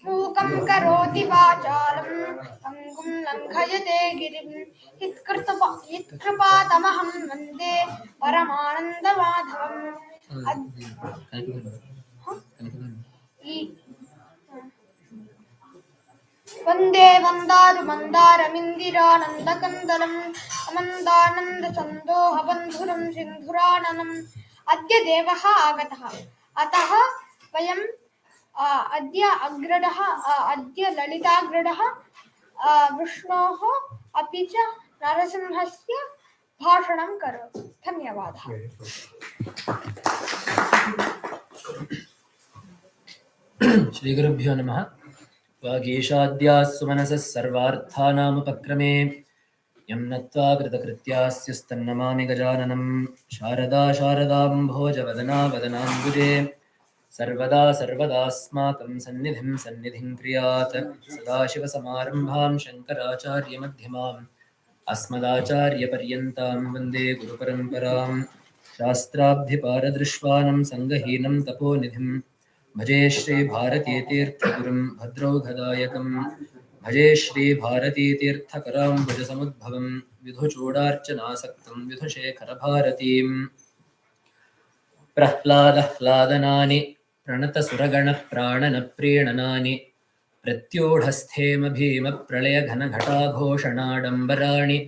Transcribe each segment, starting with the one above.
मूकं करोति वाचालं पङ्गुं लङ्घयते गिरिं यत्कृपातमहं वन्दे परमानन्दमाधवम् वन्दे मन्दारमिन्दिरानन्दकन्दलम् अमन्दानन्दसन्दोहबन्धुरं सिन्धुराननम् अद्य देवः आगतः अतः वयम् अद्य ललिताग्रडः विष्णोः अपि च नरसिंहस्य भाषणं करोति। धन्यवादः। श्रीगुरुभ्यो नमः। वागीशाद्याः सुमनसः सर्वार्थानामुपक्रमे यं नत्वा कृतकृत्यास्यस्तन्नमामि गजाननं। शारदा शारदाम्भोजवदना वदनाम्बुजे सर्वदा सर्वदास्माकं सन्निधिं क्रियात्। सदाशिवसमारम्भां शङ्कराचार्यमध्यमाम् अस्मदाचार्यपर्यन्तां वन्दे गुरुपरम्परां। शास्त्राब्धिपारदृश्वानं सङ्गहीनं तपोनिधिं भजे श्रीभारतीतीर्थगुरुं भद्रौघदायकं। भजे श्रीभारतीतीर्थकराम्बुजसमुद्भवं विधुचूडार्चनासक्तं विधुशेखरभारतीम्। प्रह्लादह्लादनानि प्रणतसुरगणप्राणनप्रीणनानि प्रत्यूढस्थेम भीमप्रलयघनघटाघोषणाडम्बराणि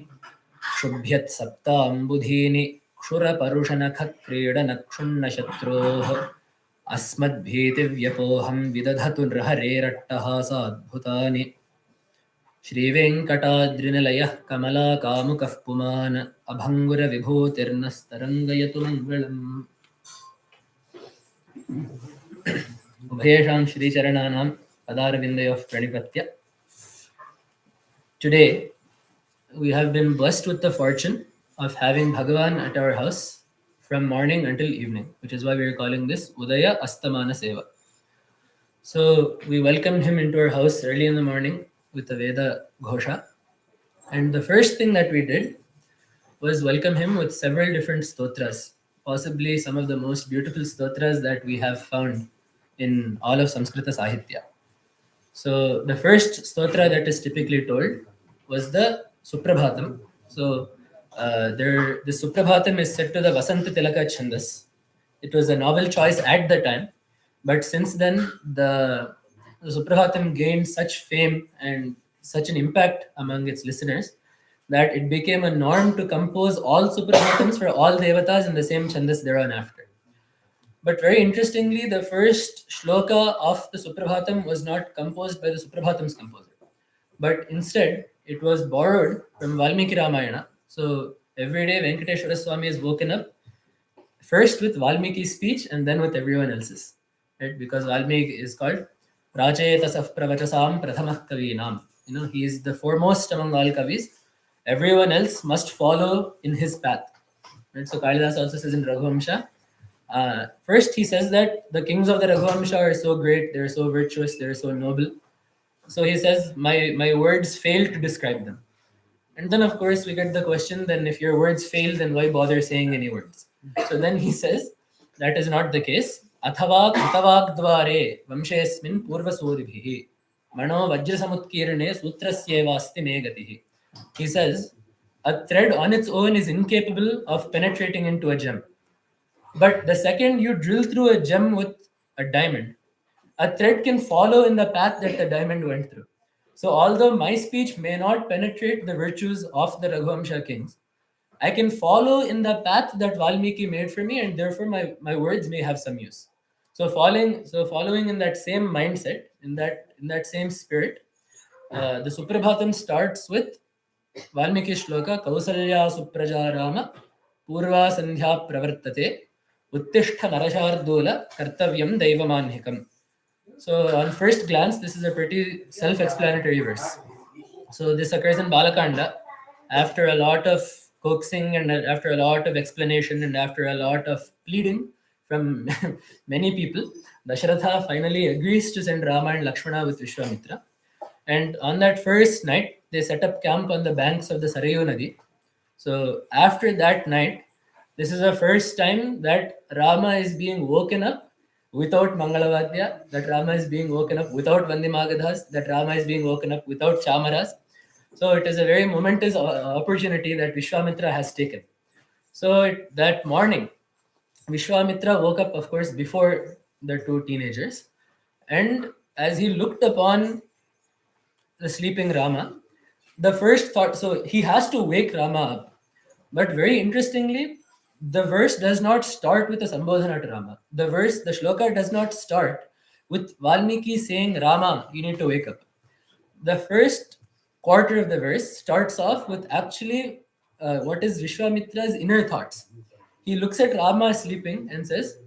क्षुभ्यत्सप्ताम्बुधीनि क्षुरपरुषनखक्रीडनक्षुण्णशत्रोः अस्मद्भीतिव्यपोहं विदधतु नृहरेरट्टहासाद्भुतानि। श्रीवेङ्कटाद्रिनिलयः कमलाकामुकः पुमान् अभङ्गुरविभूतिर्नस्तरङ्गयतु मङ्गलम्। उभयेषां श्रीचरणानां पदारविन्दयोः प्रणिपत्य. Today we have been blessed with the fortune of having Bhagavan at our house from morning until evening, which is why we are calling this Udaya Astamana Seva. So we welcomed him into our house early in the morning with the Veda Ghosha, and the first thing that we did was welcome him with several different stotras, possibly some of the most beautiful stotras that we have found in all of Samskrita Sahitya. So the first stotra that is typically told was the Suprabhatam. So the Suprabhatam is set to the Vasanta Tilaka Chandas. It was a novel choice at the time, but since then the Suprabhatam gained such fame and such an impact among its listeners that it became a norm to compose all Suprabhatams for all Devatas in the same Chandas thereafter. But very interestingly, the first shloka of the Suprabhatam was not composed by the Suprabhatam's composer, but instead it was borrowed from Valmiki Ramayana. So every day Venkateshwara Swami is woken up first with Valmiki's speech and then with everyone else's, right? Because Valmiki is called Prachetasaf pravachanam prathamah kavinam. He is the foremost among all kavis. Everyone else must follow in his path. Right? So Kalidas also says in Raghuvamsha, first he says that the kings of the Raghuvamsha are so great, they're so virtuous, they're so noble. So he says, my words fail to describe them. And then of course we get the question, then if your words fail, then why bother saying any words? So then he says, that is not the case. Athavak utavagdvare vamshesmin purvasudibhihi mano vajrasamutkirne sutrasyevasti megatihi. He says, a thread on its own is incapable of penetrating into a gem. But the second you drill through a gem with a diamond, a thread can follow in the path that the diamond went through. So although my speech may not penetrate the virtues of the Raghuvamsha kings, I can follow in the path that Valmiki made for me, and therefore my words may have some use. Following in that same mindset, in that same spirit, the Suprabhatam starts with Valmiki Shloka Kausalya Supraja Rama Purva Sandhya Pravartate Uttishta Narashardula Kartavyam Daivamanhikam. So, on first glance, this is a pretty self explanatory verse. So, this occurs in Balakanda after a lot of coaxing and after a lot of explanation and after a lot of pleading from many people. Dasharatha finally agrees to send Rama and Lakshmana with Vishwamitra. And on that first night, they set up camp on the banks of the Sarayu Nadi. So after that night, this is the first time that Rama is being woken up without Mangalavadya, that Rama is being woken up without Vandimagadhas, that Rama is being woken up without Chamaras. So it is a very momentous opportunity that Vishwamitra has taken. So that morning, Vishwamitra woke up, of course, before the two teenagers. And as he looked upon the sleeping Rama, the first thought, so he has to wake Rama up. But very interestingly, the verse does not start with a Sambodhana to Rama. The shloka does not start with Valmiki saying, Rama, you need to wake up. The first quarter of the verse starts off with actually what is Vishwamitra's inner thoughts. He looks at Rama sleeping and says,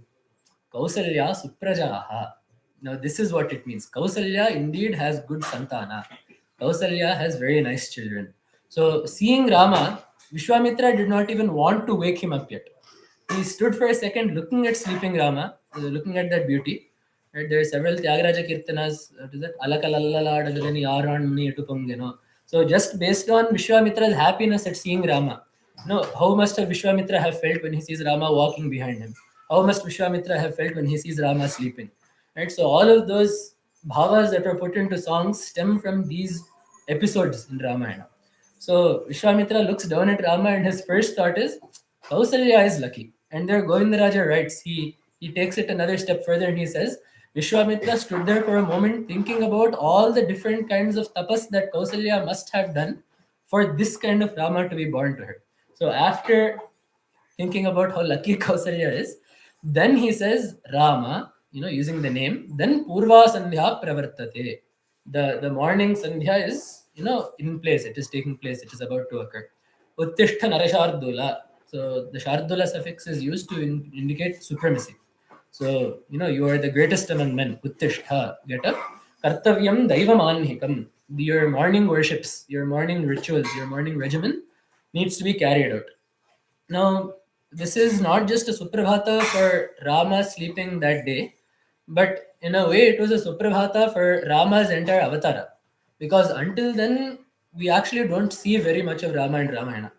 Kausalya Suprajaha. Now, this is what it means. Kausalya indeed has good santana. Kausalya has very nice children. So, seeing Rama, Vishwamitra did not even want to wake him up yet. He stood for a second looking at sleeping Rama, looking at that beauty. Right? There are several Tyagaraja Kirtanas. What is that? Alakalalalaadagalani Aran Muni Etupangeno. So, just based on Vishwamitra's happiness at seeing Rama, how must Vishwamitra have felt when he sees Rama walking behind him? How must Vishwamitra have felt when he sees Rama sleeping? Right? So all of those bhavas that are put into songs stem from these episodes in Ramayana. So Vishwamitra looks down at Rama and his first thought is, Kausalya is lucky. And there Govindaraja writes, he takes it another step further and he says, Vishwamitra stood there for a moment thinking about all the different kinds of tapas that Kausalya must have done for this kind of Rama to be born to her. So after thinking about how lucky Kausalya is, then he says Rama, using the name, then Purva Sandhya Pravartate. The morning Sandhya is, in place, it is taking place, it is about to occur. Uttishta Narashardula. So the Shardula suffix is used to indicate supremacy. So, you are the greatest among men. Uttishta, get up. Kartavyam Daivamanhikam. Your morning worships, your morning rituals, your morning regimen needs to be carried out. Now, this is not just a Suprabhata for Rama sleeping that day, but in a way it was a Suprabhata for Rama's entire avatara. Because until then, we actually don't see very much of Rama in Ramayana.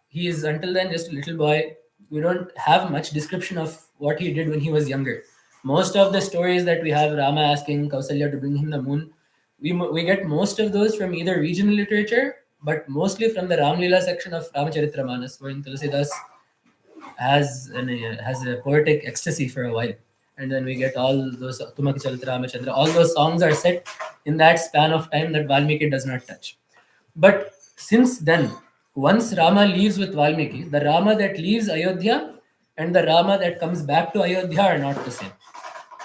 He is until then just a little boy. We don't have much description of what he did when he was younger. Most of the stories that we have Rama asking Kausalya to bring him the moon, we get most of those from either regional literature, but mostly from the Ramlila section of Ramacharitra wherein Tulsidas has a poetic ecstasy for a while. And then we get all those Tumaki Chalitra Ramachandra. All those songs are set in that span of time that Valmiki does not touch. But since then, once Rama leaves with Valmiki, the Rama that leaves Ayodhya and the Rama that comes back to Ayodhya are not the same.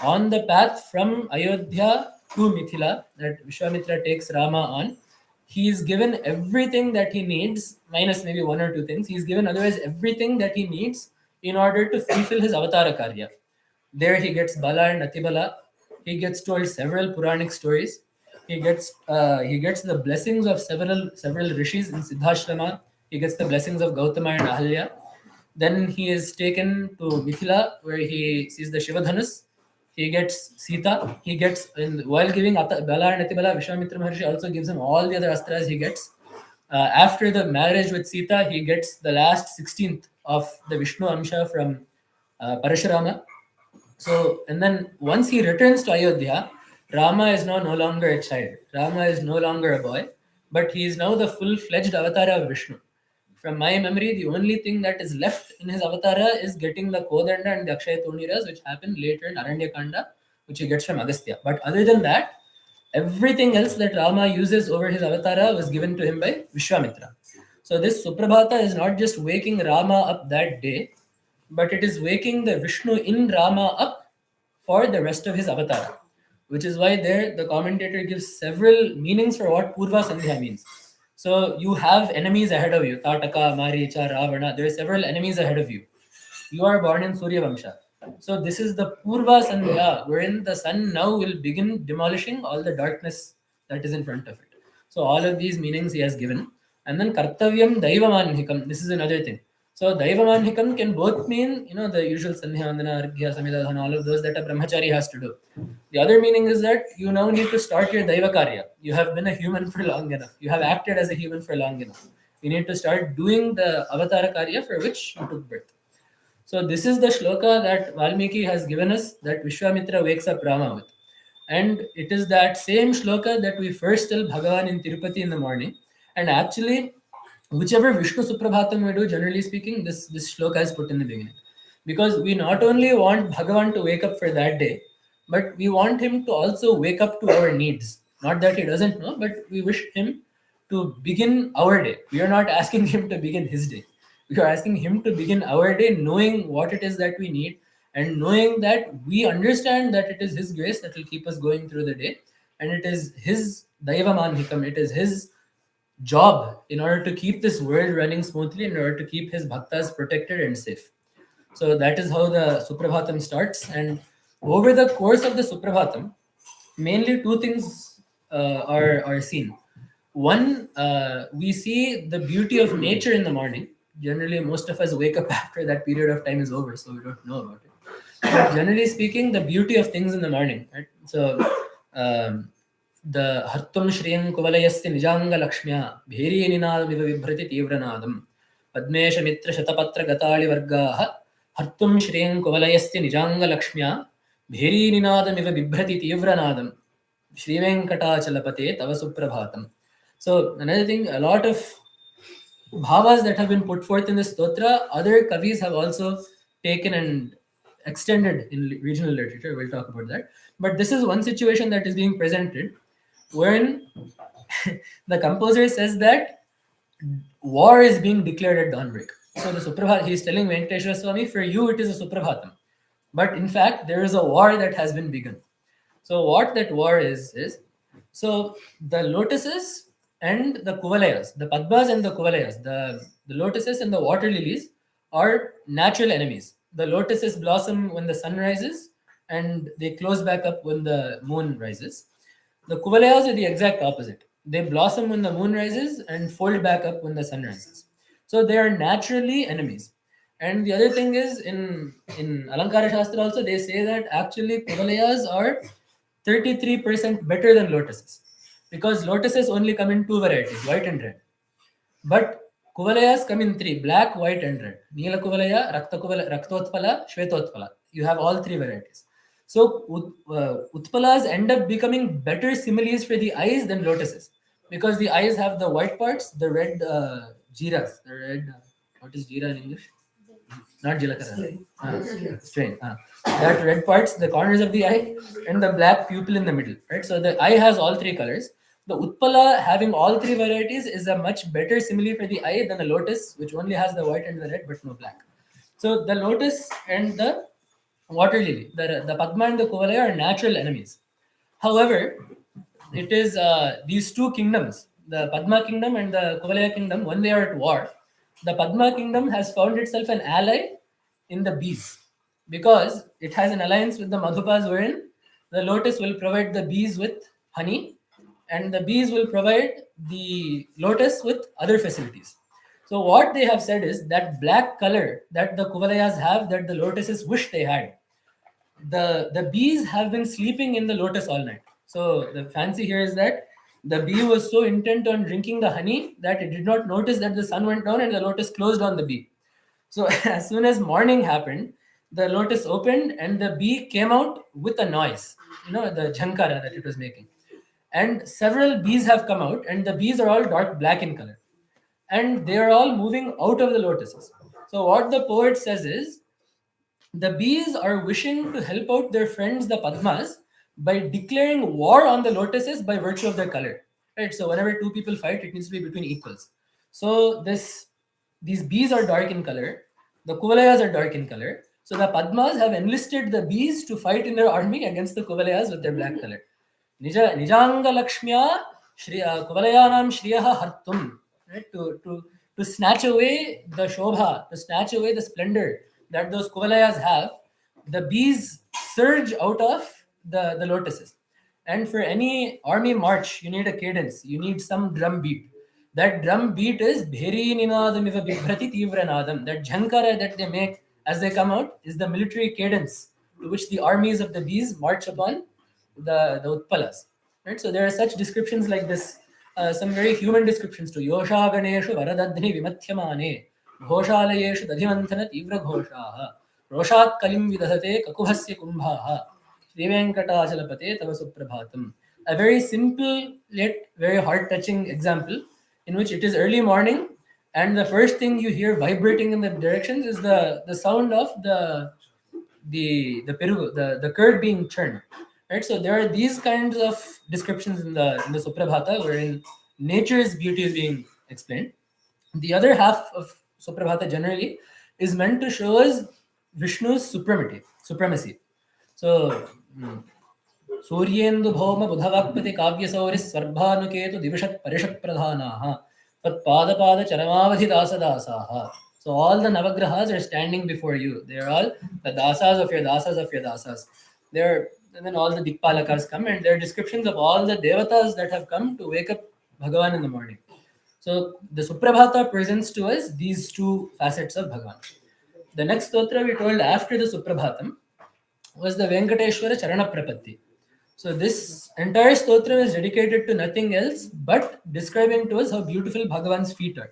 On the path from Ayodhya to Mithila that Vishwamitra takes Rama on, he is given everything that he needs, minus maybe one or two things. He is given otherwise everything that he needs in order to fulfill his avatara karya. There he gets Bala and Atibala. He gets told several Puranic stories. He gets the blessings of several rishis in Siddhashrama. He gets the blessings of Gautama and Ahalya. Then he is taken to Mithila, where he sees the Shivadhanus. He gets Sita. He gets, while giving Bala and Atibala, Vishwamitra Maharshi also gives him all the other astras he gets. After the marriage with Sita, he gets the last 16th of the Vishnu Amsha from Parashurama. So, and then once he returns to Ayodhya, Rama is now no longer a child. Rama is no longer a boy, but he is now the full-fledged avatar of Vishnu. From my memory, the only thing that is left in his avatara is getting the Kodanda and the Akshaya Tuniras, which happen later in Aranyakanda, which he gets from Agastya. But other than that, everything else that Rama uses over his avatara was given to him by Vishwamitra. So this Suprabhata is not just waking Rama up that day, but it is waking the Vishnu in Rama up for the rest of his avatar, which is why there the commentator gives several meanings for what Purva Sandhya means. So you have enemies ahead of you, Tataka, Maricha, Ravana. There are several enemies ahead of you. You are born in Surya Vamsha. So this is the Purva Sandhya, wherein the sun now will begin demolishing all the darkness that is in front of it. So all of these meanings he has given. And then Kartavyam Daivamanhikam. This is another thing. So Daivamanhikam can both mean, the usual Sandhya, Vandana, Arghya, Samidadhana, all of those that a brahmachari has to do. The other meaning is that you now need to start your Daiva Karya. You have been a human for long enough. You have acted as a human for long enough. You need to start doing the Avatara Karya for which you took birth. So this is the shloka that Valmiki has given us that Vishwamitra wakes up Rama with. And it is that same shloka that we first tell Bhagavan in Tirupati in the morning. And actually, whichever Vishnu Suprabhatam we do, generally speaking, this shloka is put in the beginning. Because we not only want Bhagavan to wake up for that day, but we want him to also wake up to our needs. Not that he doesn't know, but we wish him to begin our day. We are not asking him to begin his day. We are asking him to begin our day knowing what it is that we need and knowing that we understand that it is his grace that will keep us going through the day. And it is his Daiva Manhikam, it is his job in order to keep this world running smoothly, in order to keep his bhaktas protected and safe. So that is how the Suprabhatam starts. And over the course of the Suprabhatam, mainly two things are seen. One, we see the beauty of nature in the morning. Generally, most of us wake up after that period of time is over, so we don't know about it. But generally speaking, the beauty of things in the morning. Right? So, the Hartum Shriyam Kuvalayasya Nijanga Lakshmya Bheri Ninadamiva Vibhrati Tivranadam Padmesha Mitra Shatapatra Gatali Vargaha Hartum Shriyam Kuvalayasya Nijanga Lakshmya Bheri Ninadamiva Vibhrati Tivranadam Shri Venkatachalapate Tava Suprabhatam. So another thing, a lot of bhavas that have been put forth in this stotra, other kavis have also taken and extended in regional literature. We'll talk about that. But this is one situation that is being presented wherein the composer says that war is being declared at dawnbreak. So the Suprabhat, he is telling Venkateshwara Swami, for you it is a Suprabhatam. But in fact, there is a war that has been begun. So what that war is so the lotuses and the kuvalayas, the padmas and the kuvalayas, the lotuses and the water lilies are natural enemies. The lotuses blossom when the sun rises and they close back up when the moon rises. The kuvalayas are the exact opposite. They blossom when the moon rises and fold back up when the sun rises. So they are naturally enemies. And the other thing is in Alankara Shastra also they say that actually kuvalayas are 33% better than lotuses because lotuses only come in two varieties, white and red. But kuvalayas come in three, black, white, and red. Neela kuvalaya, raktotpala, shvetotpala. You have all three varieties. So utpalas end up becoming better similes for the eyes than lotuses because the eyes have the white parts, the red jiras, the red, what is jira in English? Not jilakara. Strain. That red parts, the corners of the eye, and the black pupil in the middle. Right. So the eye has all three colors. The Utpala having all three varieties is a much better simile for the eye than the lotus, which only has the white and the red but no black. So the lotus and the water lily, the Padma and the Kuvalaya are natural enemies. However, it is these two kingdoms, the Padma kingdom and the Kuvalaya kingdom, when they are at war, the Padma kingdom has found itself an ally in the bees because it has an alliance with the Madhupas wherein the lotus will provide the bees with honey and the bees will provide the lotus with other facilities. So what they have said is that black color that the Kuvalayas have that the lotuses wish they had, the bees have been sleeping in the lotus all night. So the fancy here is that the bee was so intent on drinking the honey that it did not notice that the sun went down and the lotus closed on the bee. So as soon as morning happened, the lotus opened and the bee came out with a noise, the jhankara that it was making. And several bees have come out and the bees are all dark black in color. And they are all moving out of the lotuses. So what the poet says is, the bees are wishing to help out their friends, the Padmas, by declaring war on the lotuses by virtue of their color. Right? So whenever two people fight, it needs to be between equals. So these bees are dark in color. The Kuvalayas are dark in color. So So the Padmas have enlisted the bees to fight in their army against the Kuvalayas with their black color. Nijanga Lakshmiya Kuvalayanam Shriyaha Hartum, right? To snatch away the Shobha, to snatch away the splendor that those Kuvalayas have, the bees surge out of the lotuses. And for any army march, you need a cadence, you need some drum beat. That drum beat is Bheri Ninadamiva Bibhrati Tivranadam. That jhankara that they make as they come out is the military cadence to which the armies of the bees march upon the Utpalas. Right? So there are such descriptions like this, some very human descriptions too. Yosha Ganeshu Varadadhni Vimathyamane, Ghoshalayeshu Dadhimantana Tivra Ghoshaha, Roshat Kalim Vidhate Kakubhasya Kumbhaha, Sri Venkatachalapate Tava Suprabhatam. A very simple yet very heart-touching example in which it is early morning and the first thing you hear vibrating in the directions is the sound of the perugu, the curd being churned. Right? So there are these kinds of descriptions in the Suprabhata wherein nature's beauty is being explained. The other half of Suprabhata generally is meant to show us Vishnu's supremacy. So सूर्येन्दु भौम बुधवाक्पति काव्यसौरिः स्वर्भानुकेतु दिविषत् Parishat प्रधानाः तत्पादपाद चरमावधि दासदासाः. So all the navagrahas are standing before you. They are all the dasas of your dasas of your dasas. And then all the dikpalakas come and there are descriptions of all the devatas that have come to wake up Bhagavan in the morning. So the Suprabhata presents to us these two facets of Bhagavan. The next stotra we told after the Suprabhatam was the Venkateshwara Charana Prapatti. So this entire stotra is dedicated to nothing else but describing to us how beautiful Bhagavan's feet are.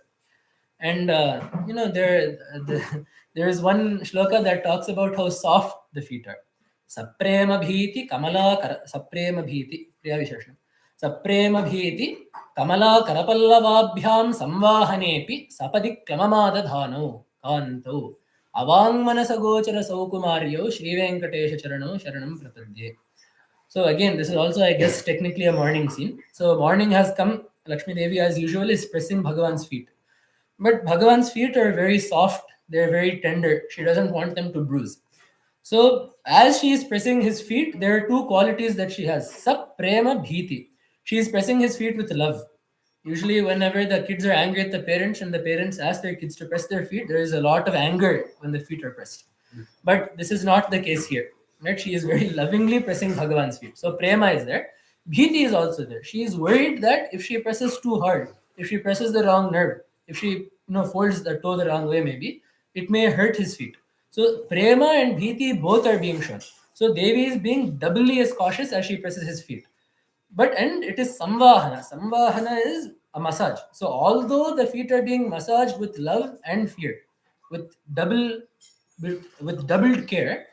And there is one shloka that talks about how soft the feet are. Saprema bhiti kamala saprema bhiti priya vishesham. Saprema bhiti kamala karapallavabhyam samvahanepi sapadi klamamada kanto avangmanasagochara saukumaryo Sri Venkatesha Charano Sharanam Prapadye. So again, this is also, I guess, technically a morning scene. So morning has come. Lakshmi Devi, as usual, is pressing Bhagavan's feet. But Bhagavan's feet are very soft. They're very tender. She doesn't want them to bruise. So as she is pressing his feet, there are two qualities that she has. Sap prema bhiti. She is pressing his feet with love. Usually whenever the kids are angry at the parents and the parents ask their kids to press their feet, there is a lot of anger when the feet are pressed. But this is not the case here. Right? She is very lovingly pressing Bhagavan's feet. So prema is there. Bhiti is also there. She is worried that if she presses too hard, if she presses the wrong nerve, if she folds the toe the wrong way maybe, it may hurt his feet. So prema and bhiti both are being shown. So Devi is being doubly as cautious as she presses his feet. And it is samvahana. Samvahana is a massage. So although the feet are being massaged with love and fear, with doubled care,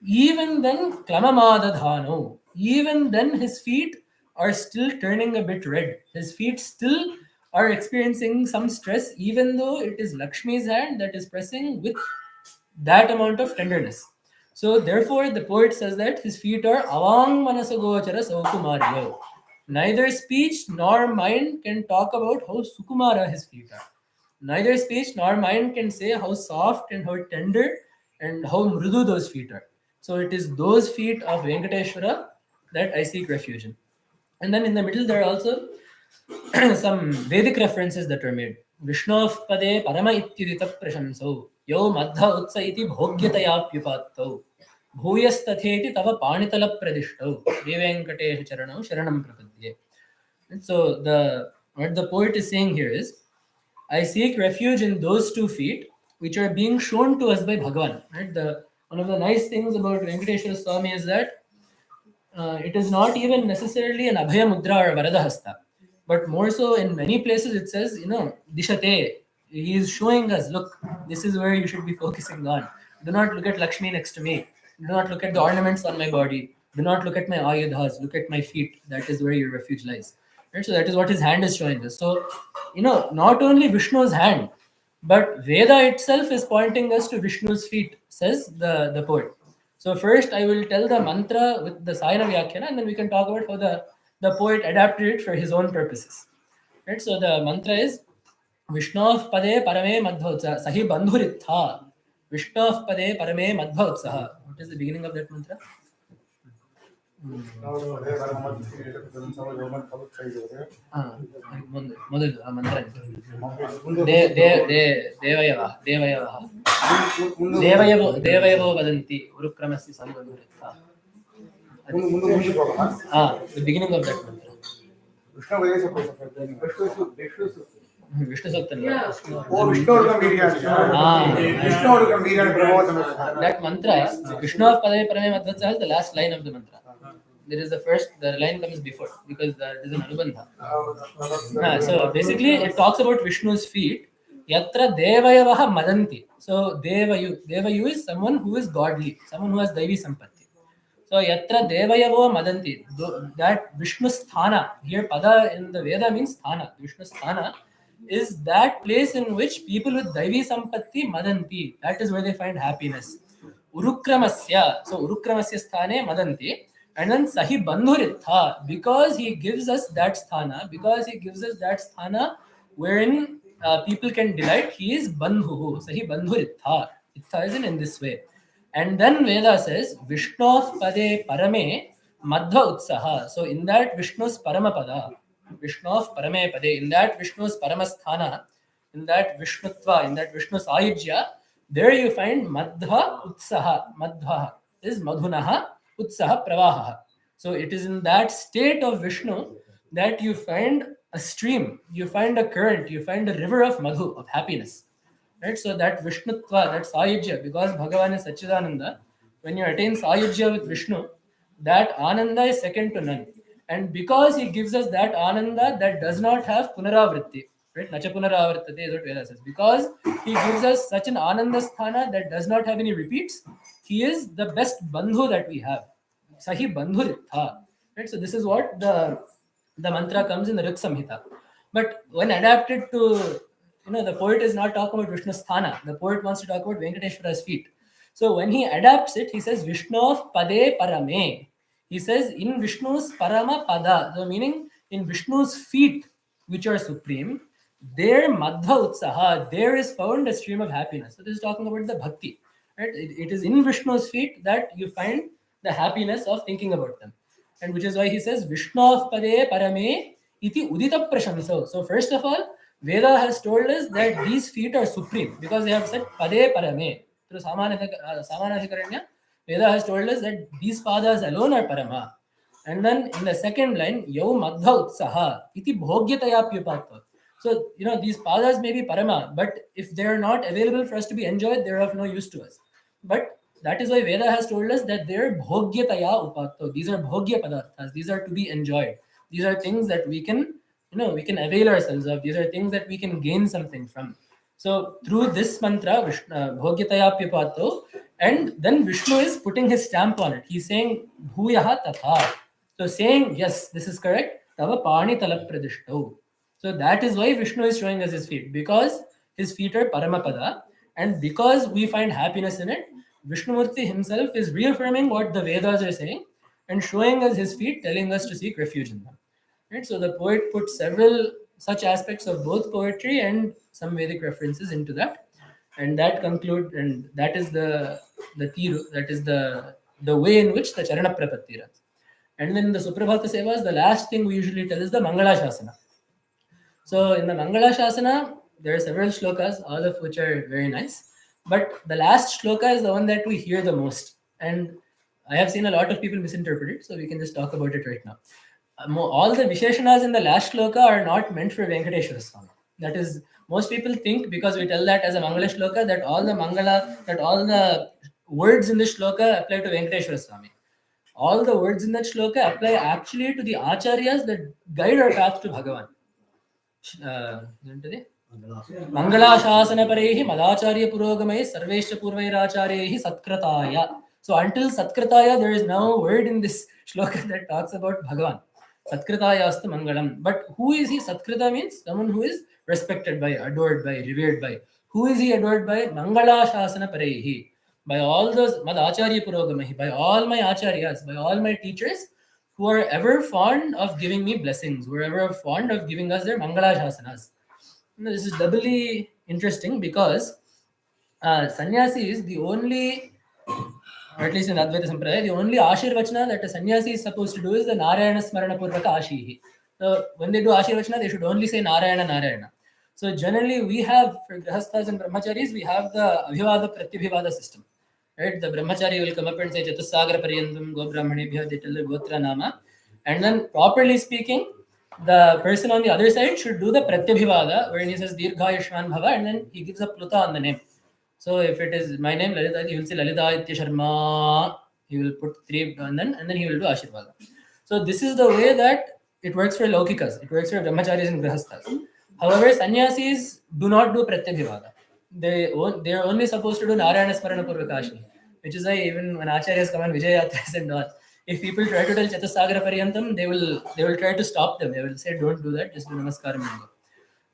even then klamamadadhano, even then his feet are still turning a bit red. His feet still are experiencing some stress, even though it is Lakshmi's hand that is pressing with that amount of tenderness. So therefore the poet says that his feet are avang manasagochara saukumaryo. Neither speech nor mind can talk about how sukumara his feet are. Neither speech nor mind can say how soft and how tender and how mrudu those feet are. So it is those feet of Venkateshwara that I seek refuge in. And then in the middle there are also some Vedic references that are made. Vishnof pade parama ityudita prashamso yo madha utsa iti bhogyataya pyupattau bhuyastatheti tava panitala pradishtau Sri Venkatesha Charanam Sharanam Prapadye. And so what the poet is saying here is, I seek refuge in those 2 feet which are being shown to us by Bhagavan. Right? One of the nice things about Venkateshwara Swami is that it is not even necessarily an Abhaya Mudra or Varadahasta, but more so in many places it says, Dishate. He is showing us, look, this is where you should be focusing on. Do not look at Lakshmi next to me. Do not look at the ornaments on my body. Do not look at my ayudhas. Look at my feet. That is where your refuge lies. Right? So that is what his hand is showing us. So, not only Vishnu's hand, but Veda itself is pointing us to Vishnu's feet, says the poet. So first I will tell the mantra with the Sayana Vyakhyana, and then we can talk about how the poet adapted it for his own purposes. Right? So the mantra is Vishnof pade parame madhotsa sahi bandhuritha. Vishnoh Pade Parame Madhva Utsaha. What is the beginning of that mantra? ಮೊದಲು ಆ ಮಂತ್ರ ದೇವಯವೋ ವದಂತಿ ಉರುಕ್ರಮಸ್ಯ ಸಂಬಂಧಿತ. The beginning of that mantra. Vishnu Sukta. That mantra, Vishnu Pade Parame Madhvatsaha, is the last line of the mantra. There is the line comes before because there is an anubandha. So basically it talks about Vishnu's feet. Yatra devayavaha madanti. So devayu is someone who is godly, someone who has daivi sampatti. So yatra devayavo madanti, that Vishnu sthana, here pada in the Veda means sthana. Vishnu sthana is that place in which people with daivi sampatti madanti, that is where they find happiness. Urukramasya, so urukramasya sthane madanti. And then sahi bandhuritha, because he gives us that sthana, wherein people can delight, he is bandhu. Sahi bandhuritha. Itha is in this way. And then Veda says, Vishnoh Pade Parame Madhva Utsaha. So in that Vishnu's Paramapada, Vishnoh Parame Pade, in that Vishnu's Paramasthana, in that Vishnutva, in that Vishnu's Ayujya, there you find Madhva Utsaha. Madhva is Madhunaha, Utsaha Pravaha. So it is in that state of Vishnu that you find a stream, you find a current, you find a river of Madhu, of happiness. Right? So that Vishnutva, that Sayujya, because Bhagavan is Sachidananda, when you attain Sayujya with Vishnu, that Ananda is second to none. And because he gives us that Ananda that does not have Punaravritti, right? Nacha Punaravritti is what Veda says. Because he gives us such an Ananda Sthana that does not have any repeats, he is the best Bandhu that we have. Sahi Bandhuritha. Right? So this is what the mantra comes in the Rik Samhita. But when adapted to, the poet is not talking about Vishnu Sthana. The poet wants to talk about Venkateshwara's feet. So when he adapts it, he says Vishnoh Pade Parame. He says in Vishnu's Parama Pada, so meaning in Vishnu's feet, which are supreme, there Madhva Utsaha, there is found a stream of happiness. So this is talking about the bhakti. Right? It is in Vishnu's feet that you find the happiness of thinking about them. And which is why he says Vishnoh Pade Parame iti udita prashanso. So first of all, Veda has told us that these feet are supreme because they have said Pade Parame. Through Samanadhikaranya, Veda has told us that these padas alone are Parama. And then in the second line, Yau Madhva Utsaha iti bhogyatayapyupato. So, these padas may be Parama, but if they are not available for us to be enjoyed, they are of no use to us. But that is why Veda has told us that they are bhogyataya upato. These are bhogya padarthas. These are to be enjoyed. These are things that we can avail ourselves of. These are things that we can gain something from. So through this mantra, bhogyatayapyapato, and then Vishnu is putting his stamp on it. He's saying bhuyaha tatha. So saying, yes, this is correct. Tava pani talapradishto. So that is why Vishnu is showing us his feet, because his feet are Paramapada, and because we find happiness in it, Vishnumurti himself is reaffirming what the Vedas are saying and showing us his feet, telling us to seek refuge in them. Right? So the poet put several such aspects of both poetry and some Vedic references into that, and that is the tiru, that is the way in which the Charana Prapatti runs. And then in the Suprabhata Sevas, the last thing we usually tell is the Mangala Shasana. So in the Mangala Shasana, there are several shlokas, all of which are very nice. But the last shloka is the one that we hear the most. And I have seen a lot of people misinterpret it, so we can just talk about it right now. All the Visheshanas in the last shloka are not meant for Venkateshwara Swami. That is, most people think because we tell that as a Mangala shloka, that all the words in this shloka apply to Venkateshwara Swami. All the words in that shloka apply actually to the acharyas that guide our path to Bhagavan. Mangalashasanaparihi madacharya purogamai sarveshya purvairacharyehi satkrataya. So until satkrataya, there is no word in this shloka that talks about Bhagavan. Satkrataya astu mangalam. But who is he? Satkrita means someone who is respected by, adored by, revered by. Who is he adored by? Mangalashasanaparihi. By all those madacharya purogamahi, by all my acharyas, by all my teachers who are ever fond of giving me blessings, who are ever fond of giving us their Mangala Shasanas. This is doubly interesting because Sannyasi is the only, or at least in Advaita Sampradaya, the only Ashirvachana that a sannyasi is supposed to do is the Narayana Smarana Purvaka Ashihi. So when they do Ashirvachana, they should only say Narayana Narayana. So generally, we have, for Grihasthas and Brahmacharis, we have the Abhivada Pratyabhivada system. Right? The Brahmachari will come up and say Chatussagra Paryantam Go Brahmanebhya, they tell the Gotra Nama. And then, properly speaking, the person on the other side should do the Pratyabhivada, wherein he says Dirghayushman Bhava, and then he gives a Pluta on the name. So if it is my name Lalita, he will say Lalita Itya Sharma. He will put 3 and then he will do Ashirvada. So this is the way that it works for Laukikas. It works for Brahmacharis and Grihasthas. However, sannyasis do not do Pratyabhivada. They are only supposed to do Narayana Smarana Purvakashi, which is why even when Acharyas come on Vijay Yatras and all, if people try to tell Chatussagra Paryantam, they will try to stop them. They will say, don't do that, just do Namaskaram and go.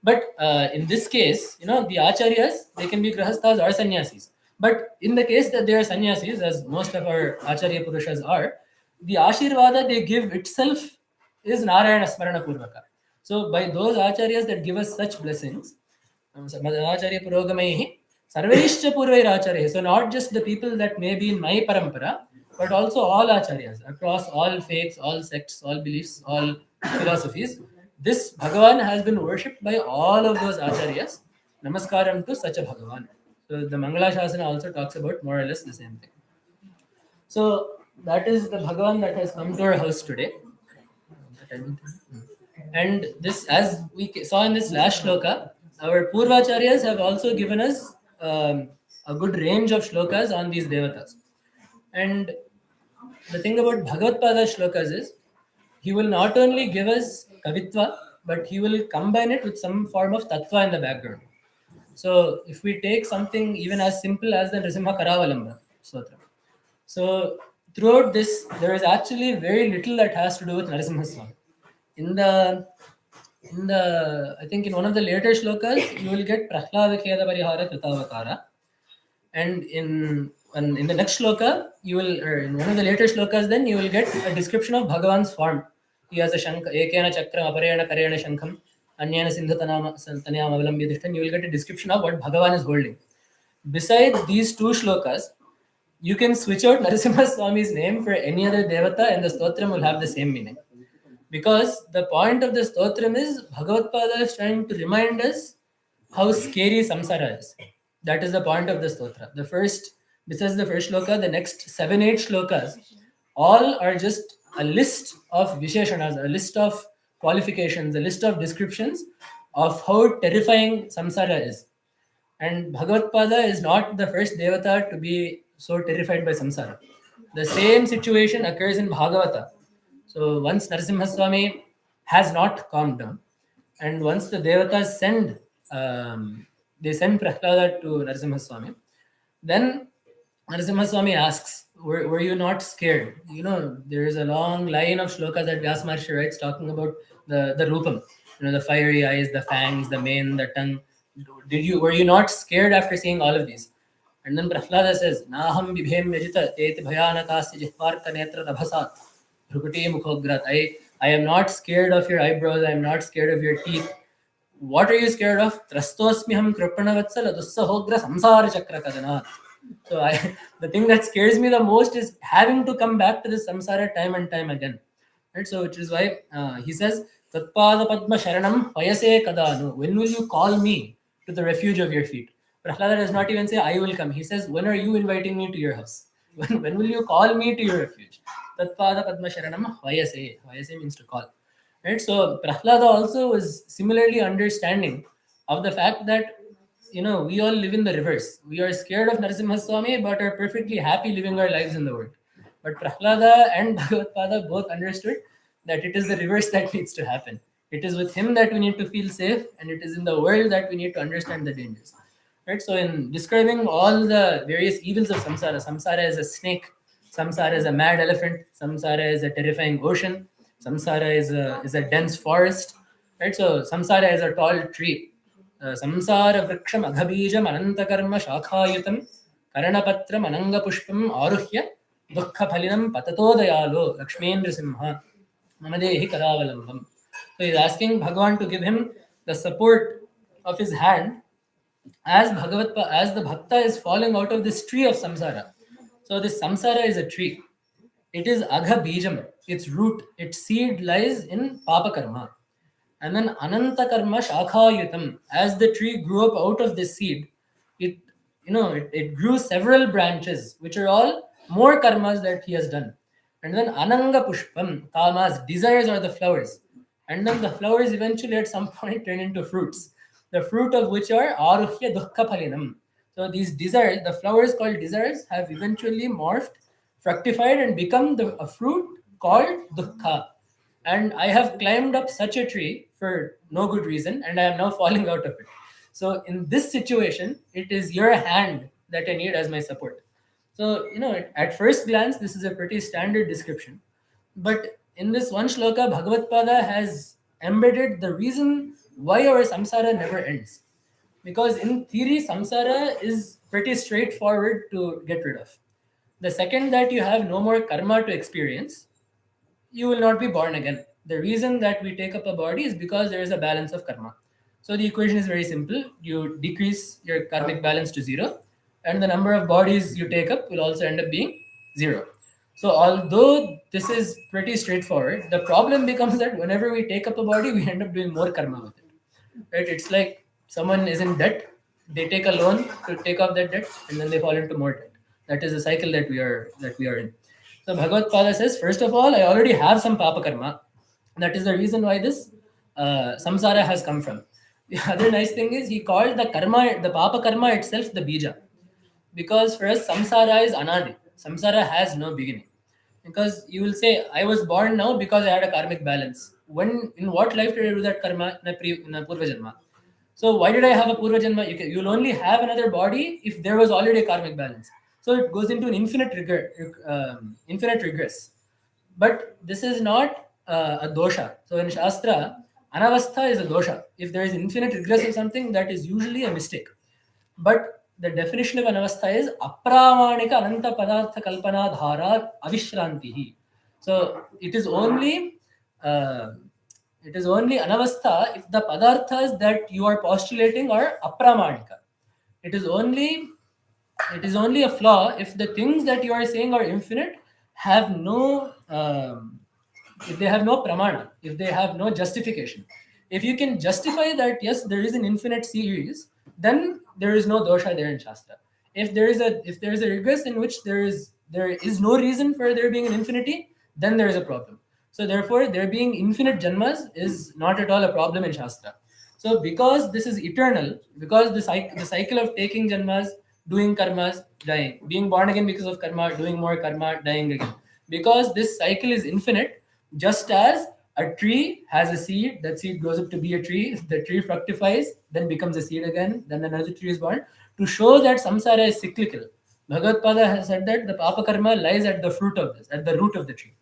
But in this case, the acharyas, they can be grihasthas or sannyasis. But in the case that they are sannyasis, as most of our acharya purushas are, the ashirvada they give itself is Narayana Smarana Purvaka. So by those acharyas that give us such blessings, acharya purogamaihi, sarvaishcha purvair acharya. So not just the people that may be in my parampara, but also all acharyas across all faiths, all sects, all beliefs, all philosophies. This Bhagavan has been worshipped by all of those acharyas. Namaskaram to such a Bhagavan. So the Mangala Shasana also talks about more or less the same thing. So that is the Bhagavan that has come to our house today. And this, as we saw in this last shloka, our Purvacharyas have also given us a good range of shlokas on these devatas. And the thing about Bhagavad-pada shlokas is, he will not only give us kavitva, but he will combine it with some form of tattva in the background. So if we take something even as simple as the Nrisimha Karavalambha Stotra. So throughout this, there is actually very little that has to do with Narasimha Swami. In the I think in one of the later shlokas, you will get Prahlada Kheda Parihara Kritavakara. And in the next shloka, in one of the later shlokas, then you will get a description of Bhagavan's form. He has a shankha, ekena chakram, aparena karena shankham, anyana sindhatanam avalambya dishtan. You will get a description of what Bhagavan is holding. Besides these 2 shlokas, you can switch out Narasimha Swami's name for any other devata and the stotram will have the same meaning. Because the point of the stotram is Bhagavad-pada is trying to remind us how scary samsara is. That is the point of the stotra. Besides the first shloka, the next 7-8 shlokas, all are just a list of visheshanas, a list of qualifications, a list of descriptions of how terrifying samsara is. And Bhagavad-pada is not the first devata to be so terrified by samsara. The same situation occurs in Bhagavata. So once Narasimha Swami has not calmed down, and once the devatas send Prahlada to Narasimha Swami, then Narasimha Swami asks, were you not scared? There is a long line of shlokas that Vyasa Maharshi writes talking about the Rupam, the fiery eyes, the fangs, the mane, the tongue. Were you not scared after seeing all of these? And then Prahlada says, Naham bibhem yajita teti bhayanakasya jihvarka netra rabhasat bhrukuti mukhograt. I am not scared of your eyebrows, I am not scared of your teeth. What are you scared of? Trastosmiham krippanavatsala dussahogra samsara chakra kadanat. So the thing that scares me the most is having to come back to this samsara time and time again. Right? So which is why he says, Tatpada Padma Sharanam Payase Kadanu. When will you call me to the refuge of your feet? Prahlada does not even say, I will come. He says, when are you inviting me to your house? When will you call me to your refuge? Tatpada Padma Sharanam Payase. Payase means to call. Right? So Prahlada also was similarly understanding of the fact that we all live in the reverse. We are scared of Narasimha Swami but are perfectly happy living our lives in the world. But Prahlada and Bhagavad-pada both understood that it is the reverse that needs to happen. It is with him that we need to feel safe, and it is in the world that we need to understand the dangers. Right? So in describing all the various evils of samsara, samsara is a snake, samsara is a mad elephant, samsara is a terrifying ocean, samsara is a dense forest. Right? So samsara is a tall tree. Samsara vriksham aghabijam anantakarma shakhayutam karanapatram anangapushpam aruhya dukha phalinam patatodayalo lakshmendra simha mamadehi karavalambam. So he's asking Bhagavan to give him the support of his hand as the bhakta is falling out of this tree of samsara. So this samsara is a tree. It is agha bijam. Its root, its seed lies in papa karma. And then ananta karma shakhayutam. As the tree grew up out of this seed, it it grew several branches, which are all more karmas that he has done. And then ananga pushpam, kamas, desires are the flowers. And then the flowers eventually at some point turn into fruits, the fruit of which are aruhya dukkha phalinam. So these desires, the flowers called desires, have eventually morphed, fructified, and become a fruit called dukkha. And I have climbed up such a tree for no good reason, and I am now falling out of it. So in this situation, it is your hand that I need as my support. So at first glance, this is a pretty standard description, but in this one shloka, Bhagavad Pada has embedded the reason why our samsara never ends. Because in theory, samsara is pretty straightforward to get rid of. The second that you have no more karma to experience, you will not be born again. The reason that we take up a body is because there is a balance of karma. So the equation is very simple. You decrease your karmic balance to zero, and the number of bodies you take up will also end up being zero. So although this is pretty straightforward, the problem becomes that whenever we take up a body, we end up doing more karma with it. Right? It's like someone is in debt, they take a loan to take off that debt, and then they fall into more debt. That is the cycle that we are in. So Bhagavad Pada says, first of all, I already have some papa karma. That is the reason why this samsara has come from. The other nice thing is he called the papa karma itself the bija, because for us samsara is anadi. Samsara has no beginning. Because you will say, I was born now because I had a karmic balance. When, in what life did I do that karma? In a purva janma. So why did I have a purva janma? You'll only have another body if there was already a karmic balance. So it goes into an infinite regress. But this is not a dosha. So in Shastra, anavastha is a dosha. If there is infinite regress of something, that is usually a mistake. But the definition of anavastha is apramanika ananta padartha kalpana dhara avishrantihi. So uh, it is only anavastha if the padarthas that you are postulating are apramanika. It is only it is only a flaw if the things that you are saying are infinite have no if they have no pramana, if they have no justification. If you can justify that yes, there is an infinite series, then there is no dosha there in Shastra. If there is a regress in which there is no reason for there being an infinity, then there is a problem. So therefore, there being infinite janmas is not at all a problem in Shastra. So because this is eternal, because the cycle of taking janmas, doing karmas, dying, being born again because of karma, doing more karma, dying again, because this cycle is infinite, just as a tree has a seed, that seed grows up to be a tree, the tree fructifies, then becomes a seed again, then another tree is born. To show that samsara is cyclical, Bhagavad Pada has said that the papa karma lies at the fruit of this, at the root of the tree.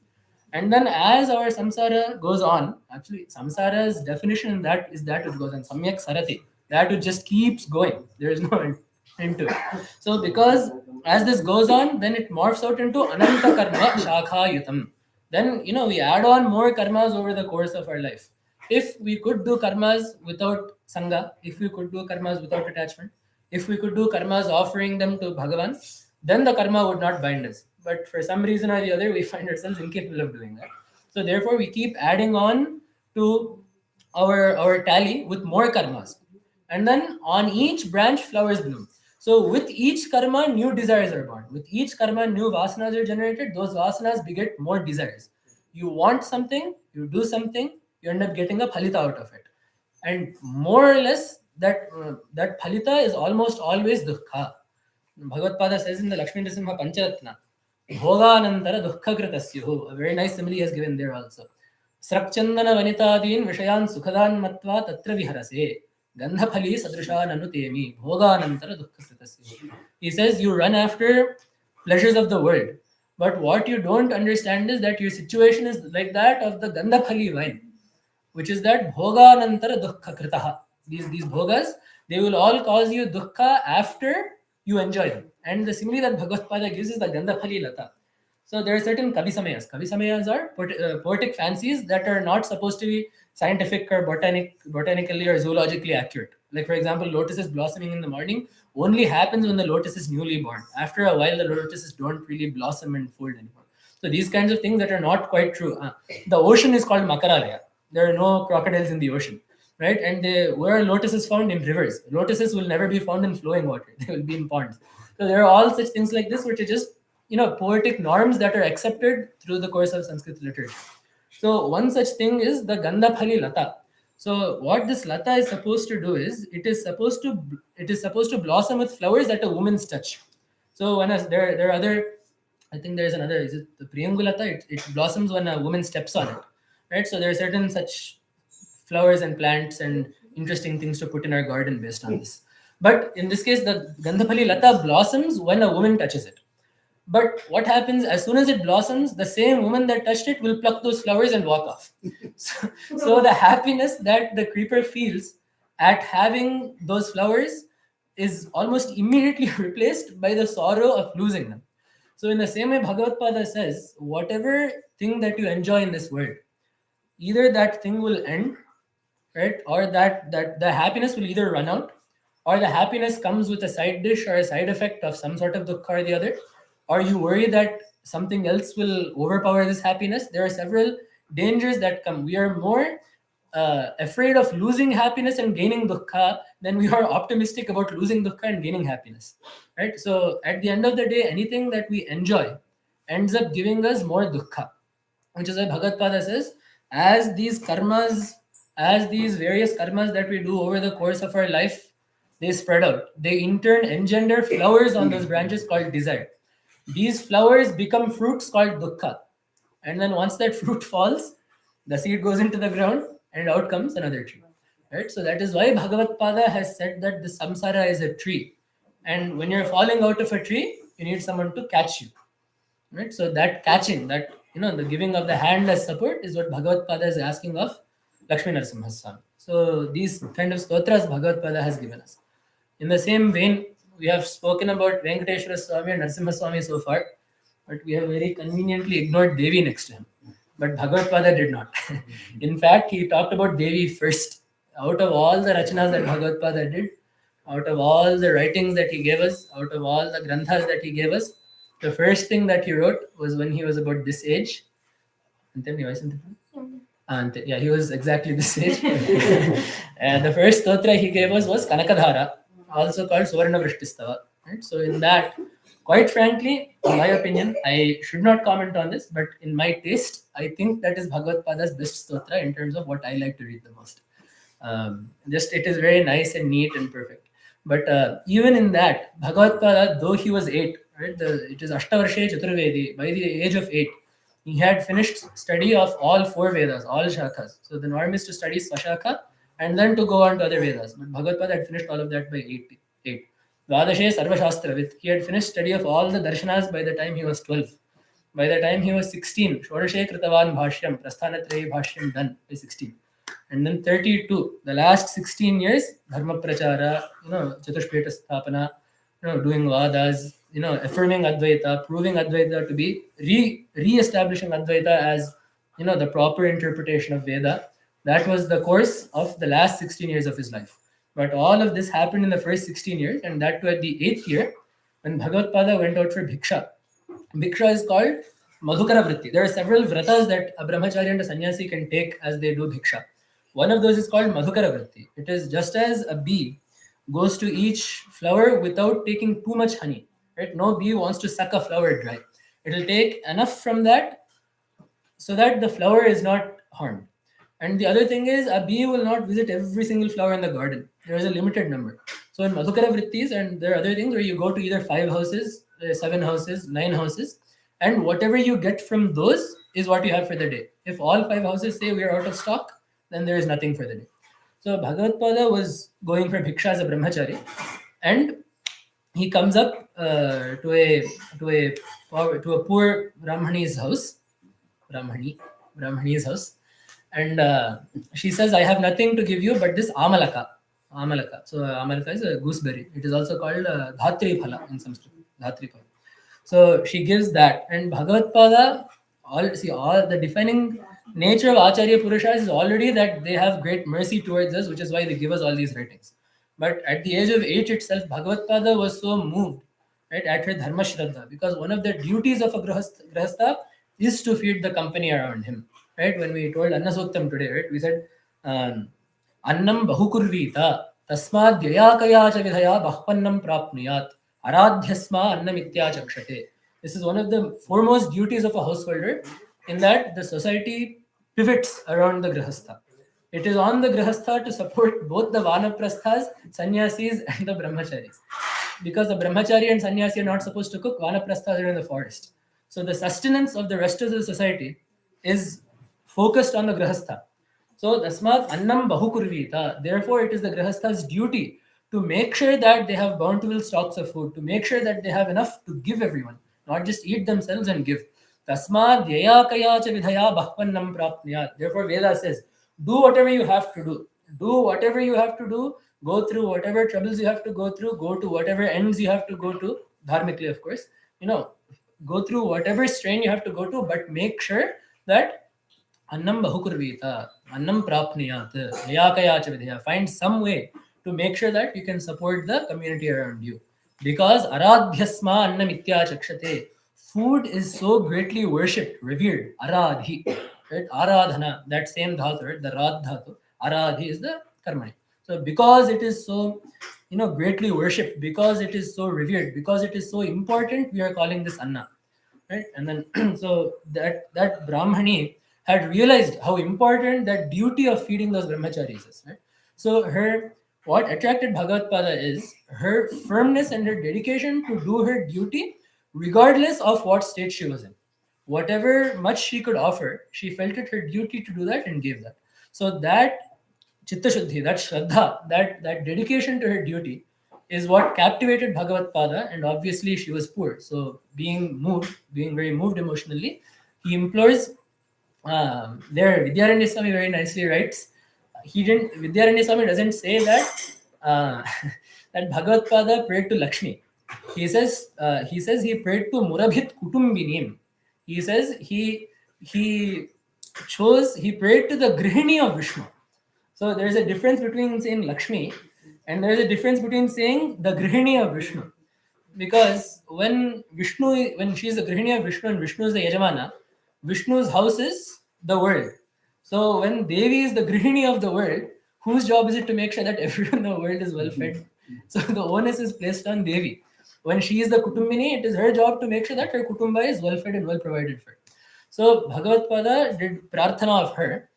And then as our samsara goes on, actually samsara's definition in that is that it goes on, samyak sarati, that it just keeps going. There is no end to it. So because as this goes on, then it morphs out into ananta karma shakha yutam. Then we add on more karmas over the course of our life. If we could do karmas without sangha, if we could do karmas without attachment, if we could do karmas offering them to Bhagavan, then the karma would not bind us. But for some reason or the other, we find ourselves incapable of doing that. So therefore, we keep adding on to our tally with more karmas. And then on each branch, flowers bloom. So with each karma, new desires are born. With each karma, new vasanas are generated. Those vasanas beget more desires. You want something, you do something, you end up getting a phalita out of it. And more or less, that phalita is almost always dukkha. Bhagavad Pada says in the Lakshmi Nrsimha Pancharatna, Bhoganantara dukkha kritasyuhu. A very nice simile he has given there also. Srakchandana vanitadin vishayan sukhadan matva tatra viharase. Gandhaphali sadrisha nanutemi. Bhoganantara dukkha kritasyuhu. He says you run after pleasures of the world. But what you don't understand is that your situation is like that of the Gandhaphali wine, which is that bhoganantara dukkha kritaha. These bhogas, they will all cause you dukkha after you enjoy them. And the simile that Bhagavad Pada gives is the Gandhaphali lata. So there are certain kavisamayas. Kavisamayas are poetic fancies that are not supposed to be scientific or botanically or zoologically accurate. Like for example, lotuses blossoming in the morning only happens when the lotus is newly born. After a while, the lotuses don't really blossom and fold anymore. So these kinds of things that are not quite true. The ocean is called Makaralaya. There are no crocodiles in the ocean, right? And where lotus is found in rivers, lotuses will never be found in flowing water. They will be in ponds. So there are all such things like this, which are just poetic norms that are accepted through the course of Sanskrit literature. So one such thing is the Gandhaphali Lata. So what this lata is supposed to do is it is supposed to blossom with flowers that a woman's touch. So there are other, I think there's another, is it the Priyangulata? It blossoms when a woman steps on it, right? So there are certain such flowers and plants and interesting things to put in our garden based on this. But in this case, the Gandhaphali Lata blossoms when a woman touches it. But what happens as soon as it blossoms, the same woman that touched it will pluck those flowers and walk off. So the happiness that the creeper feels at having those flowers is almost immediately replaced by the sorrow of losing them. So in the same way, Bhagavad Pada says, whatever thing that you enjoy in this world, either that thing will end, right, or that the happiness will either run out, or the happiness comes with a side dish or a side effect of some sort of dukkha or the other, or you worry that something else will overpower this happiness. There are several dangers that come. We are more afraid of losing happiness and gaining dukkha than we are optimistic about losing dukkha and gaining happiness, right? So at the end of the day, anything that we enjoy ends up giving us more dukkha, which is why Bhagavad Pada says, as these karmas, as these various karmas that we do over the course of our life, they spread out. They in turn engender flowers on those branches called desire. These flowers become fruits called dukkha. And then once that fruit falls, the seed goes into the ground and out comes another tree. Right? So that is why Bhagavad Pada has said that the samsara is a tree. And when you're falling out of a tree, you need someone to catch you. Right? So that catching, that the giving of the hand as support is what Bhagavad Pada is asking of Lakshmi Narasimha Swami. So these kind of stotras Bhagavad Pada has given us. In the same vein, we have spoken about Venkateshwara Swami and Narasimha Swami so far, but we have very conveniently ignored Devi next to him. But Bhagavad Pada did not. In fact, he talked about Devi first. Out of all the rachanas that Bhagavad Pada did, out of all the writings that he gave us, out of all the granthas that he gave us, the first thing that he wrote was when he was about this age. Yeah, he was exactly this age. And the first stotra he gave us was Kanakadhara, also called Suvarna Vrishtishtava. Right? So in that, quite frankly, in my opinion, I should not comment on this, but in my taste, I think that is Bhagavad Pada's best stotra in terms of what I like to read the most. Just it is very nice and neat and perfect. But even in that, Bhagavad Pada, though he was 8, right? It is Ashtavarshe Chaturvedi. By the age of 8, he had finished study of all 4 Vedas, all Shakhas. So the norm is to study Swashakha and then to go on to other Vedas. But Bhagavad Pada had finished all of that by 8. Dvadashe Sarvashastravit. He had finished study of all the darshanas by the time he was 12. By the time he was 16, Shodashe Kritavan Bhashyam, Prasthanatrayi Bhashyam done by 16. And then 32, the last 16 years, Dharma Prachara, Chatushpeta Sthapana, doing Vadas, affirming Advaita, proving Advaita to be re-establishing Advaita as, the proper interpretation of Veda. That was the course of the last 16 years of his life. But all of this happened in the first 16 years, and that too at the 8th year, when Bhagavad Pada went out for Bhiksha. Bhiksha is called Madhukara Vritti. There are several vratas that a brahmachari and a sannyasi can take as they do Bhiksha. One of those is called Madhukara Vritti. It is just as a bee goes to each flower without taking too much honey. Right? No bee wants to suck a flower dry. It will take enough from that so that the flower is not harmed. And the other thing is, a bee will not visit every single flower in the garden. There is a limited number. So in Madhukara Vrittis, and there are other things where you go to either 5 houses, 7 houses, 9 houses, and whatever you get from those is what you have for the day. If all 5 houses say we are out of stock, then there is nothing for the day. So Bhagavad Pada was going for Bhiksha as a brahmachari, and he comes up to a poor Brahmani's house, and she says, "I have nothing to give you but this amalaka." So amalaka is a gooseberry. It is also called dhatri phala in Sanskrit. Dhatri phala. So she gives that, and Bhagavad Pada, all the defining nature of Acharya Purushas is already that they have great mercy towards us, which is why they give us all these writings. But at the age of 8 itself, Bhagavad Pada was so moved, right, at her dharma shraddha, because one of the duties of a grahastha is to feed the company around him. Right? When we told Annasuktam today, right, we said, Annam bahukurvita tasmad yayakaya cha vidhaya bahpannam prapnuyat aradhyasma annamitya chakshate. This is one of the foremost duties of a householder, in that the society pivots around the grahastha. It is on the grahastha to support both the vanaprasthas, sannyasis, and the brahmacharis. Because the brahmachari and sannyasi are not supposed to cook, vanaprasthas are in the forest. So the sustenance of the rest of the society is focused on the grahastha. So tasmat annam bahukurvita. Therefore, it is the grahastha's duty to make sure that they have bountiful stocks of food, to make sure that they have enough to give everyone, not just eat themselves and give. Tasmad yayakaya cha vidhaya bahpannam prapniyat. Therefore, Veda says, do whatever you have to do. Do whatever you have to do. Go through whatever troubles you have to go through. Go to whatever ends you have to go to, dharmically, of course. Go through whatever strain you have to go to, but make sure that annam bahukurvita, annam prapniyat, yayakaya cha vidhaya. Find some way to make sure that you can support the community around you. Because aradhyasma annam itya chakshate. Food is so greatly worshipped, revered. Aradhi, right? Aradhana, that same dhatu, right? The rad dhatu. Aradhi is the karmani. So because it is so, greatly worshipped, because it is so revered, because it is so important, we are calling this anna, right? And then so that brahmani had realized how important that duty of feeding those brahmacharis is, right? So what attracted Bhagavad Pada is her firmness and her dedication to do her duty regardless of what state she was in. Whatever much she could offer, she felt it her duty to do that and gave that. So that chitta shuddhi, that shraddha, that dedication to her duty is what captivated Bhagavad Pada, and obviously she was poor. So being very moved emotionally, he implores. There, Vidyaranya Swami very nicely writes. Vidyaranya Swami doesn't say that that Bhagavad Pada prayed to Lakshmi. He says he prayed to Murabhit Kutumbinim. He says he prayed to the Grihini of Vishnu. So there is a difference between saying Lakshmi, and there is a difference between saying the Grihini of Vishnu. Because when she is the Grihini of Vishnu and Vishnu is the Yajamana, Vishnu's house is the world. So when Devi is the Grihini of the world, whose job is it to make sure that everyone in the world is well fed? So the onus is placed on Devi. When she is the Kutumbini, it is her job to make sure that her Kutumba is well fed and well provided for. So Bhagavad Pada did prarthana of her.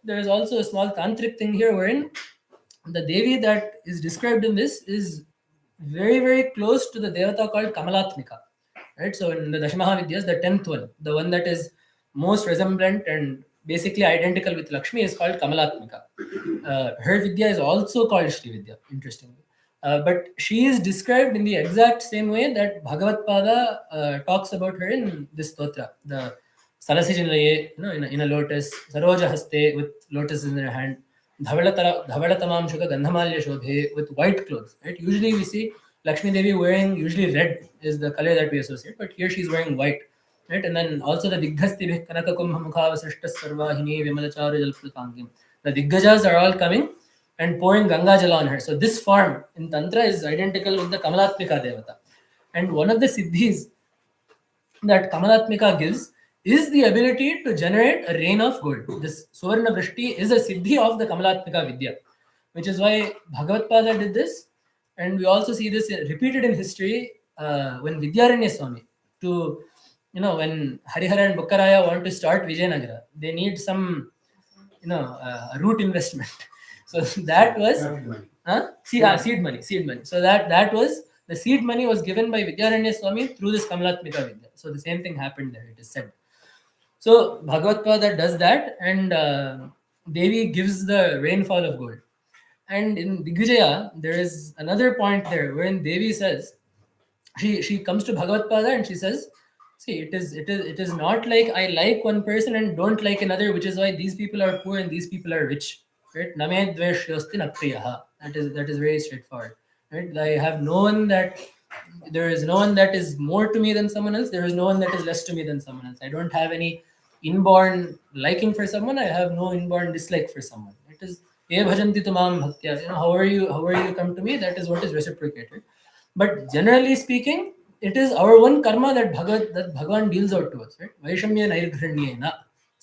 There is also a small tantric thing here wherein the Devi that is described in this is very, very close to the Devata called Kamalatmika. Right? So in the Dashamaha Vidyas, the 10th one, the one that is most resemblant and basically identical with Lakshmi, is called Kamalatmika. Her Vidya is also called Shri Vidya, interestingly. But she is described in the exact same way that Bhagavad Pada talks about her in this stotra. The Salasijinlaye, in a lotus, Saroja Haste with lotus in their hand, Dhavalatamam Shuka Gandhamalya Shobhe with white clothes. Right? Usually we see Lakshmi Devi wearing, usually red is the color that we associate, but here she's wearing white. Right? And then also the Dighasti Kanaka Kumbha Mukhavasrishta Sarvahini Vimalachari Jalprutangim. The Diggajas are all coming and pouring Ganga Jala on her. So this form in Tantra is identical with the Kamalatmika Devata. And one of the siddhis that Kamalatmika gives is the ability to generate a rain of gold. This Suvarna Vrishti is a siddhi of the Kamalatmika Vidya, which is why Bhagavad Pada did this. And we also see this repeated in history when Vidyaranya Swami, when Harihara and Bukkaraya want to start Vijayanagara, they need some, root investment. So that was seed money. So that was the seed money was given by Vidyaranya Swami through this Kamalatmika Vidya. So the same thing happened there, it is said. So Bhagavad Pada does that, and Devi gives the rainfall of gold. And in Digvijaya, there is another point there wherein Devi says, she comes to Bhagavad Pada and she says, see, it is not like I like one person and don't like another, which is why these people are poor and these people are rich. Right? Name dveshyasti napriyaha. That is very straightforward. Right? I have known that there is no one that is more to me than someone else. There is no one that is less to me than someone else. I don't have any inborn liking for someone. I have no inborn dislike for someone. It is Ye bhajanti tumam bhaktya. However you come to me, that is what is reciprocated. But generally speaking, it is our own karma that Bhagavan deals out to us, right? Vaishamya nairghrinyena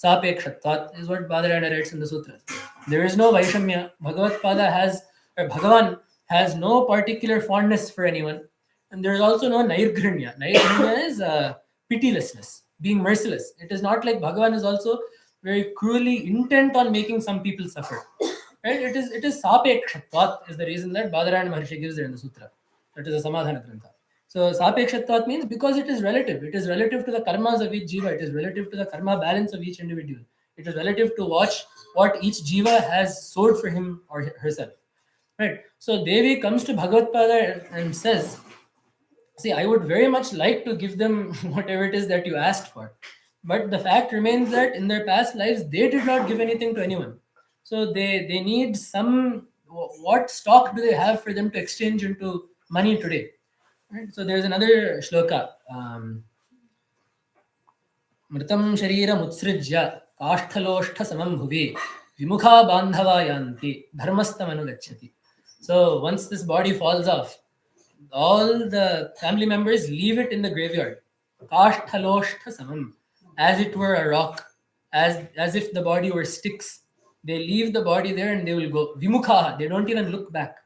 sapekshatvat is what Badarayana writes in the sutras. There is no Vaishamya. Bhagavan has no particular fondness for anyone. And there is also no nairghrinya. Nairghrinya is pitilessness, being merciless. It is not like Bhagavan is also very cruelly intent on making some people suffer. Right? It is sapekshatvat is the reason that Badarayana Maharshi gives there in the sutra. That is a Samadhana Grantha. So sapekshatvat means because it is relative. It is relative to the karmas of each jiva. It is relative to the karma balance of each individual. It is relative to watch what each jiva has sowed for him or herself. Right. So Devi comes to Bhagavad Pada and says, see, I would very much like to give them whatever it is that you asked for. But the fact remains that in their past lives, they did not give anything to anyone. So they need some, what stock do they have for them to exchange into money today? Right? So there's another shloka. Mritam sharira mutsrijya kashthaloshtha samam bhuvi vimukha bandhava yanti dharmastam anugacchati. So once this body falls off, all the family members leave it in the graveyard. Kashthaloshtha samam, as it were a rock, as if the body were sticks. They leave the body there and they will go. Vimukha, they don't even look back.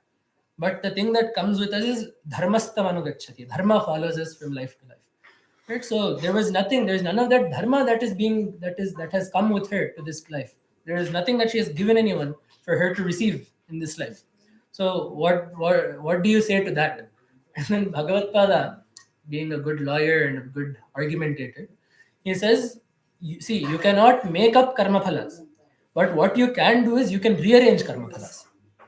But the thing that comes with us is dharmastam anugacchati. Dharma follows us from life to life. Right? So there's none of that dharma that has come with her to this life. There is nothing that she has given anyone for her to receive in this life. So what do you say to that? And then Bhagavad Pada, being a good lawyer and a good argumentator, he says, you cannot make up karma phalas, but what you can do is you can rearrange karma phalas.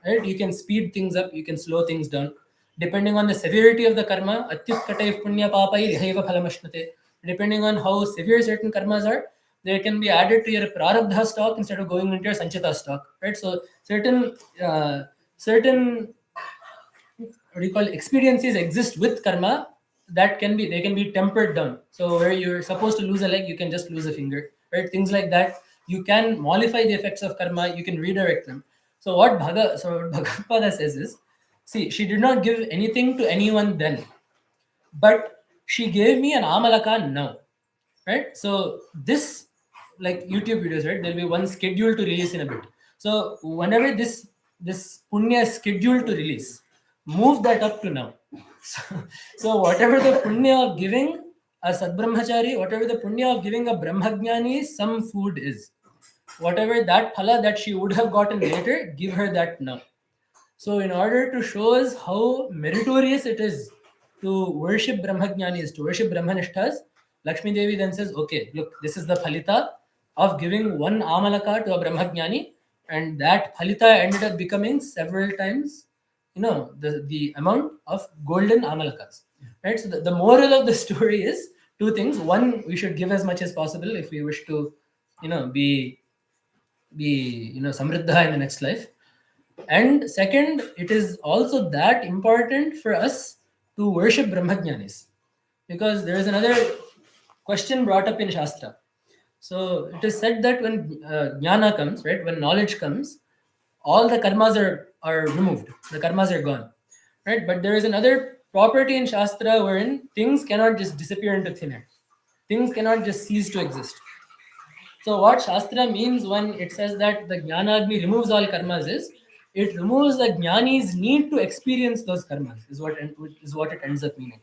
Right? You can speed things up, you can slow things down. Depending on the severity of the karma, atyutkataiv punya papai rihaiva phalamashmate. Depending on how severe certain karmas are, they can be added to your prarabdha stock instead of going into your sanchita stock. Right? So certain what do you call experiences exist with karma that they can be tempered down. So where you're supposed to lose a leg, you can just lose a finger. Right? Things like that. You can mollify the effects of karma. You can redirect them. So what Bhagavad Pada says is, see, she did not give anything to anyone then, but she gave me an amalaka now. Right? So this, like YouTube videos, right? There'll be one scheduled to release in a bit. So whenever this punya is scheduled to release, move that up to now. So whatever the punya of giving a sadbrahmachari, whatever the punya of giving a brahmajnani some food is, whatever that phala that she would have gotten later, give her that now. So in order to show us how meritorious it is to worship brahmajnanis, to worship brahmanishtas, Lakshmi Devi then says, okay, look, this is the phalita of giving one amalaka to a brahmajnani, and that phalita ended up becoming several times, the amount of golden amalakas. Right? So the moral of the story is two things. One, we should give as much as possible if we wish to, be samriddha in the next life. And second, it is also that important for us to worship brahmajnanis, because there is another question brought up in Shastra. So it is said that when jnana comes, right, when knowledge comes, all the karmas are removed. The karmas are gone, right? But there is another property in Shastra wherein things cannot just disappear into thin air. Things cannot just cease to exist. So what Shastra means when it says that the Jnana-Agni removes all karmas is, it removes the Jnani's need to experience those karmas, is what it ends up meaning.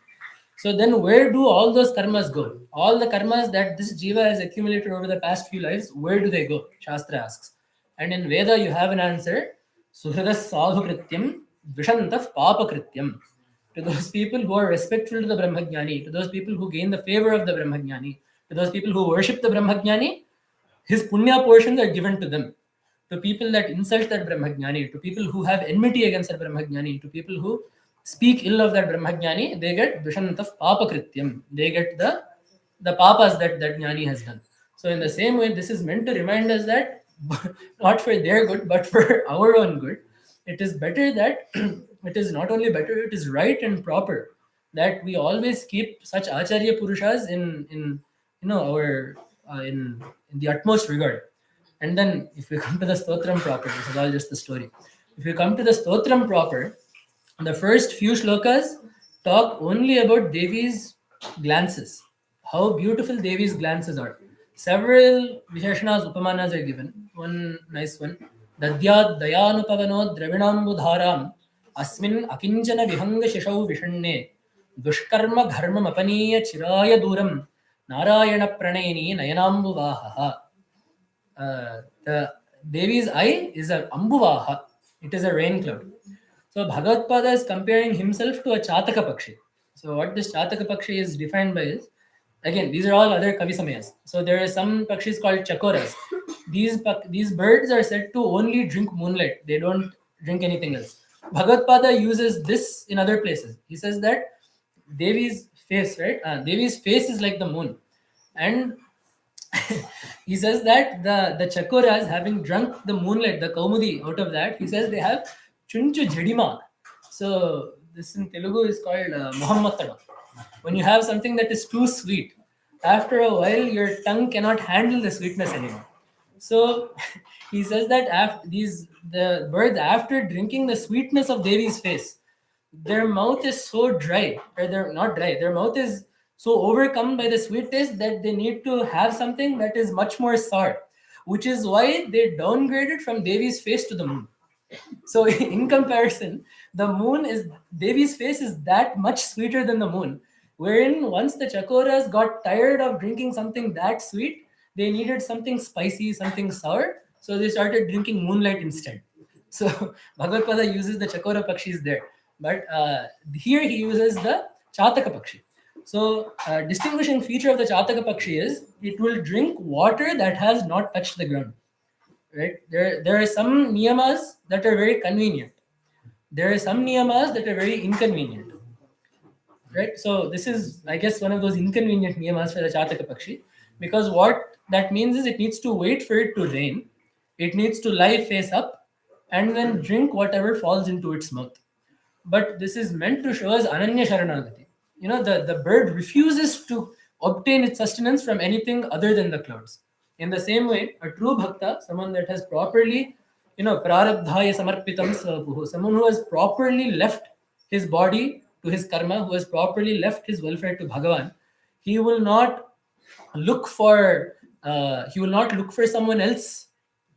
So then where do all those karmas go? All the karmas that this jiva has accumulated over the past few lives, where do they go? Shastra asks. And in Veda you have an answer, Suhradas sadhu krityam vishantaf papa krityam. To those people who are respectful to the Brahmajnani, to those people who gain the favor of the Brahmajnani, to those people who worship the Brahmajnani, his punya portions are given to them. To people that insult that Brahmajnani, to people who have enmity against that Brahmajnani, to people who speak ill of that Brahmajnani, they get Dushantav Papa Krityam. They get the papas that Jnani has done. So in the same way, this is meant to remind us that not for their good, but for our own good, it is better that it is not only better, it is right and proper that we always keep such Acharya Purushas in our in the utmost regard. And then if we come to the Stotram proper, this is all just the story. If we come to the Stotram proper, the first few shlokas talk only about Devi's glances, how beautiful Devi's glances are. Several Visheshanas, Upamanas are given. One nice one. Dadyat Dayanupavano Dravinambudharam Asmin Akinchana Vihanga Shishau Vishanne Dushkarma Dharma Mapaniya Chiraya Duram Narayana Pranayini Nayanambuvaha. The Devi's eye is a ambuvaha. It is a rain cloud. So Bhagavad is comparing himself to a Chataka Pakshi. So what this Chataka Pakshi is defined by is, again, these are all other Kavi Samayas. So there are some Pakshis called Chakoras. These birds are said to only drink moonlight. They don't drink anything else. Bhagavad uses this in other places. He says that Devi's face, right? Devi's face is like the moon. And he says that the chakoras, having drunk the moonlight, the kaumudi out of that, he says they have chunchu jadima. So this in Telugu is called Muhammadana. When you have something that is too sweet, after a while your tongue cannot handle the sweetness anymore. So he says that the birds, after drinking the sweetness of Devi's face, their mouth is so dry, or they're not dry, their mouth is so overcome by the sweet taste that they need to have something that is much more sour, which is why they downgraded from Devi's face to the moon. So in comparison, the moon is, Devi's face is that much sweeter than the moon, wherein once the Chakoras got tired of drinking something that sweet, they needed something spicy, something sour, so they started drinking moonlight instead. So Bhagavad uses the Chakora Pakshis there. But here he uses the Chataka Pakshi. So distinguishing feature of the Chataka Pakshi is it will drink water that has not touched the ground. Right? There are some niyamas that are very convenient. There are some niyamas that are very inconvenient. Right? So this is, I guess, one of those inconvenient niyamas for the Chataka Pakshi, because what that means is it needs to wait for it to rain, it needs to lie face up, and then drink whatever falls into its mouth. But this is meant to show us Ananya Sharanagati. You know, the bird refuses to obtain its sustenance from anything other than the clouds. In the same way, a true bhakta, someone that has properly, prarabdhaya samarpitam sapuhu, someone who has properly left his body to his karma, who has properly left his welfare to Bhagavan, he will not look for someone else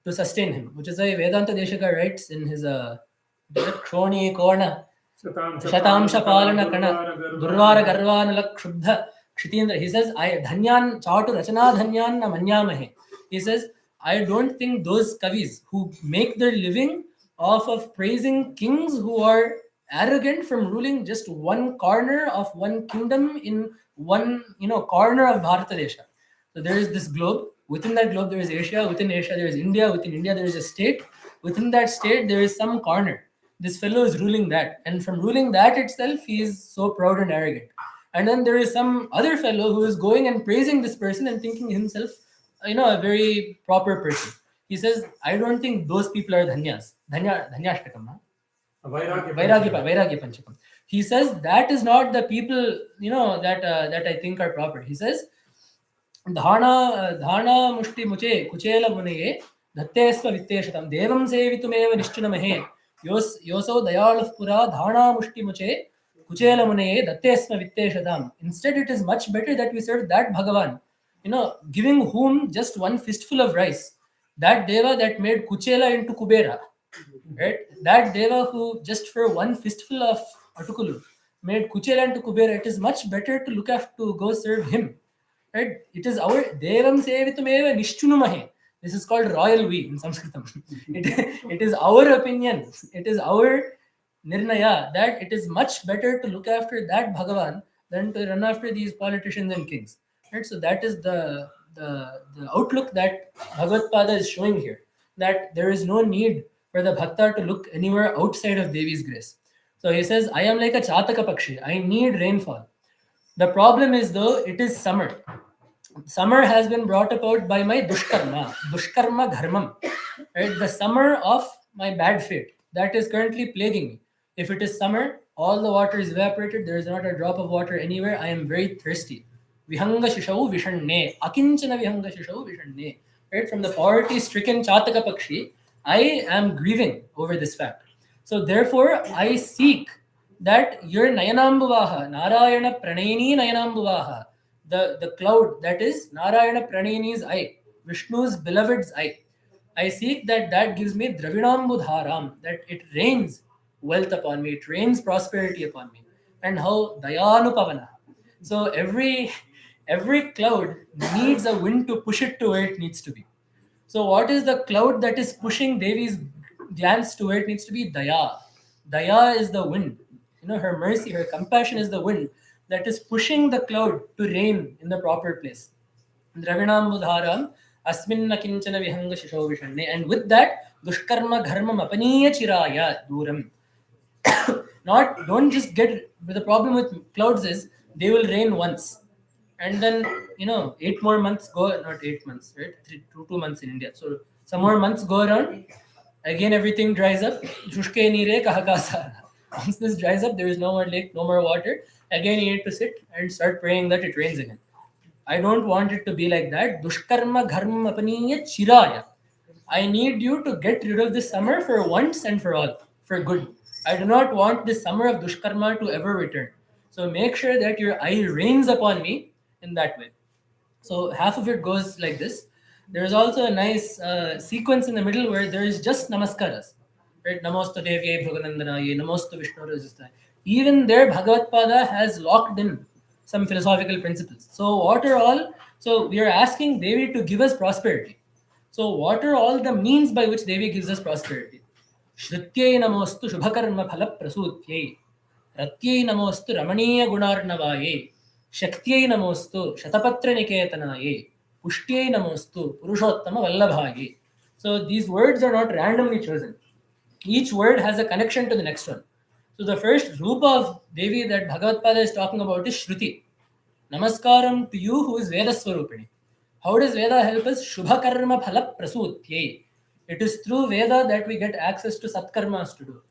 to sustain him, which is why Vedanta Deshika writes in his Kshoni Korna Shatamsha Palana Kana Durvara Garvanala Kshuddha Kshitindra. He says, I Dhanyan Chatu Rachana Dhanyan na Manyamahe. He says, I don't think those kavis who make their living off of praising kings who are arrogant from ruling just one corner of one kingdom in one corner of Bharata Desha. So there is this globe. Within that globe there is Asia. Within Asia there is India. Within India there is a state. Within that state there is some corner. This fellow is ruling that, and from ruling that itself he is so proud and arrogant. And then there is some other fellow who is going and praising this person and thinking himself a very proper person. He says, I don't think those people are dhanyas. Dhanyashtakam. Vairagya Panchakam. He says that is not the people that I think are proper. He says, Dhana mushti muche kuchela munaye dhattesva vitteshatam devam sevitumeva nishchunamahe yoso dayalah pura dhana mushti muche kuchela munaye dhattesva vitteshatam. Instead, it is much better that we serve that Bhagavan, giving whom just one fistful of rice. That Deva that made Kuchela into Kubera, right? That Deva who just for one fistful of Atukulu made Kuchela into Kubera. It is much better to look after, to go serve him, right? It is our Devam Sevitumeva Nishchunumahe. This is called royal we in Sanskritam. It is our opinion. It is our nirnaya that it is much better to look after that Bhagavan than to run after these politicians and kings. Right? So that is the outlook that Bhagavad Pada is showing here, that there is no need for the bhakta to look anywhere outside of Devi's grace. So he says, I am like a Chataka Pakshi. I need rainfall. The problem is, though, it is summer. Summer has been brought about by my dushkarma dharmam, right? The summer of my bad fate that is currently plaguing me. If it is summer, all the water is evaporated, there is not a drop of water anywhere, I am very thirsty. Vihanga shishau vishanne, akinchana vihanga shishau vishanne. right? From the poverty-stricken Chataka Pakshi, I am grieving over this fact. So therefore, I seek that your Nayanambuvaha, Narayana Pranayini Nayanambuvaha, the cloud that is Narayana Pranayini's eye, Vishnu's beloved's eye. I seek that gives me Dravinambudharam, that it rains wealth upon me, it rains prosperity upon me. And how Dayanupavana. So every cloud needs a wind to push it to where it needs to be. So what is the cloud that is pushing Devi's glance to where it needs to be? Daya. Daya is the wind. Her mercy, her compassion is the wind that is pushing the cloud to rain in the proper place. Dravinambudharam asminna kinchana vihanga shisho vishanne. And with that, dushkarma dharmam apaniya chiraya duram. Don't just get. The problem with clouds is they will rain once, and then 8 more months go. Not 8 months, right? 2 months in India. So some more months go around. Again, everything dries up. Shushke nire kahakasa. Once this dries up, there is no more lake, no more water. Again, you need to sit and start praying that it rains again. I don't want it to be like that. Dushkarma dharma apaniya chiraya. I need you to get rid of this summer for once and for all, for good. I do not want this summer of dushkarma to ever return. So make sure that your eye rains upon me in that way. So half of it goes like this. There is also a nice sequence in the middle where there is just namaskaras. Right? Namostu Devye Bhaganandanaye, Namostu Vishnu Rajastha. Even there, Bhagavad Pada has locked in some philosophical principles. So what are all? So we are asking Devi to give us prosperity. So what are all the means by which Devi gives us prosperity? Shrutyai namostu shubhakarma phala prasutyai. Ratyai namostu ramaniya gunarnavaye. Shaktyai namostu shatapatra niketanaye. Pushtyai namostu purushottama vallabhaye. So these words are not randomly chosen. Each word has a connection to the next one. So the first Rupa of Devi that Bhagavad Pada is talking about is Shruti. Namaskaram to you who is Veda Swarupini. How does Veda help us? Shubha karma phala prasutyai. It is through Veda that we get access to satkarmas to do.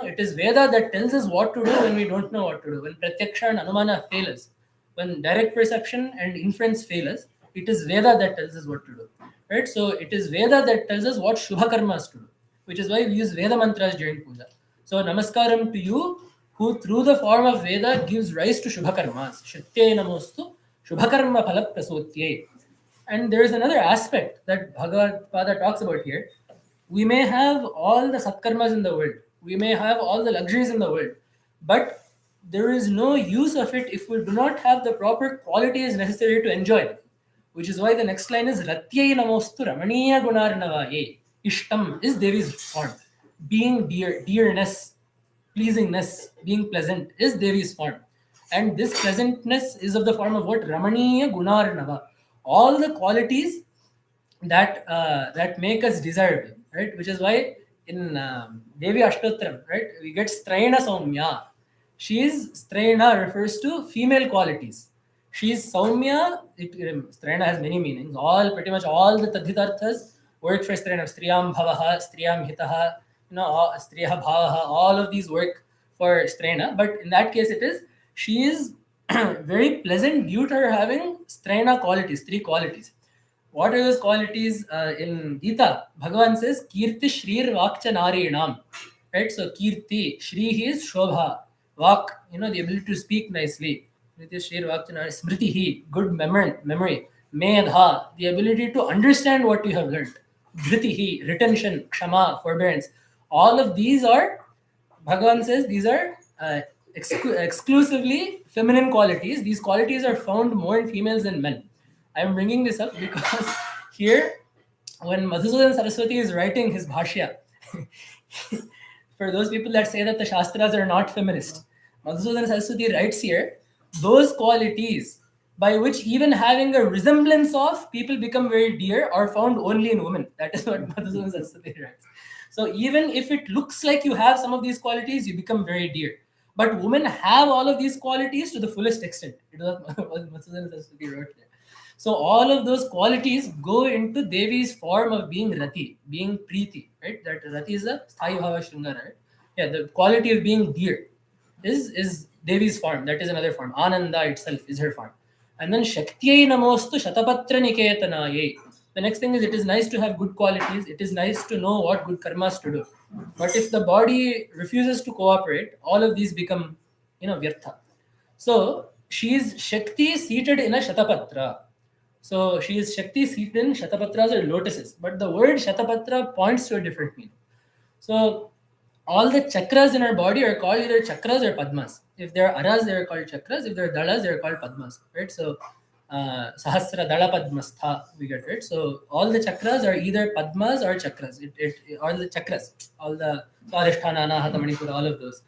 It is Veda that tells us what to do when we don't know what to do. When pratyaksha and anumana fail us, when direct perception and inference fail us, it is Veda that tells us what to do. Right? So it is Veda that tells us what shubha karmas to do, which is why we use Veda mantras during puja. So namaskaram to you, who through the form of Veda gives rise to shubha karmas. Shrutyai namostu shubha karma phala prasotyai. And there is another aspect that Bhagavad Pada talks about here. We may have all the satkarmas in the world, we may have all the luxuries in the world, but there is no use of it if we do not have the proper qualities necessary to enjoy it. Which is why the next line is Ratyai namostu ramaniya gunarnavaye. Ishtam is Devi's form. Being dear, dearness, pleasingness, being pleasant is Devi's form. And this pleasantness is of the form of what? Ramaniya gunarnava. All the qualities that make us desirable, right? Which is why in Devi Ashtotram, right, we get Straina Saumya. Straina refers to female qualities. She is Saumya. Straina has many meanings. Pretty much all the Tadhitarthas work for Straina. Striyam Bhavaha, Striyam Hitaha, Striyaha Bhavaha. All of these work for Straina. But in that case, she is very pleasant due to her having Straina qualities, three qualities. What are those qualities? In Gita, Bhagavan says, Kirti Shrir Vakcha Narinam. Right? So Kirti, Shri is Shobha. Vak, the ability to speak nicely. Shrir Vakcha Narinam. Smritihi, good memory. Medha, the ability to understand what you have learned. Dhritihi, retention. Kshama, forbearance. All of these are, Bhagavan says, these are exclusively feminine qualities. These qualities are found more in females than men. I am bringing this up because here, when Madhusudan Saraswati is writing his Bhashya, for those people that say that the Shastras are not feminist, Madhusudan Saraswati writes here, those qualities by which even having a resemblance of people become very dear are found only in women. That is what Madhusudan Saraswati writes. So even if it looks like you have some of these qualities, you become very dear. But women have all of these qualities to the fullest extent. It was what Madhusudan Saraswati wrote there. So all of those qualities go into Devi's form of being Rati, being Preeti, right? That Rati is a Sthai Bhava Shringara, right? Yeah, the quality of being dear is Devi's form. That is another form. Ananda itself is her form. And then Shaktiyai namostu shatapatra niketanaye. The next thing is, it is nice to have good qualities. It is nice to know what good karmas to do. But if the body refuses to cooperate, all of these become, vyartha. So she is Shakti seated in a Shatapatra. So she is Shakti seated in Shatapatras or lotuses. But the word Shatapatra points to a different meaning. So all the chakras in our body are called either chakras or padmas. If they're aras, they're called chakras. If they're dalas, they're called padmas. Right? So sahasra dala padmastha, we get it. So all the chakras are either padmas or chakras. All the chakras, all the Swadhisthana, Anahata, Manipura, all of those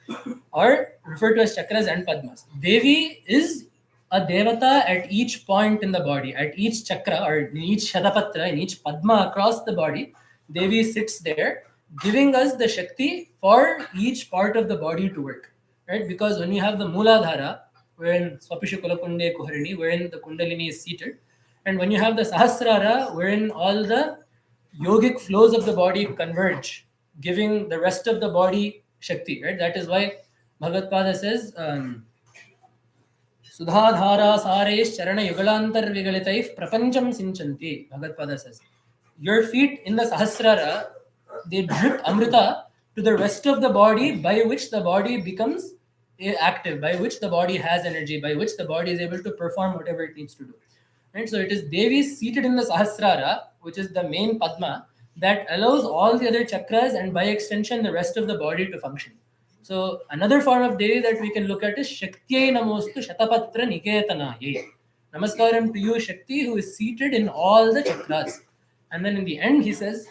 are referred to as chakras and padmas. Devi is a devata at each point in the body, at each chakra or in each shatapatra, in each padma across the body. Devi sits there, giving us the Shakti for each part of the body to work. Right? Because when you have the Mooladhara, wherein Swapisha Kulakunde Kuharini, wherein the Kundalini is seated, and when you have the Sahasrara, wherein all the yogic flows of the body converge, giving the rest of the body Shakti. Right? That is why Bhagavad Pada says, Sudhadhara Saresh Charana Yugalantar Vigalitai Prapancham Sinchanti. Bhagavad Pada says, your feet in the Sahasrara, they drip Amrita to the rest of the body, by which the body becomes active, by which the body has energy, by which the body is able to perform whatever it needs to do. Right? So it is Devi seated in the Sahasrara, which is the main Padma, that allows all the other chakras and by extension the rest of the body to function. So another form of Devi that we can look at is Shaktye Namostu Shatapatra Niketanaye. Namaskaram to you, Shakti, who is seated in all the chakras. And then in the end, he says,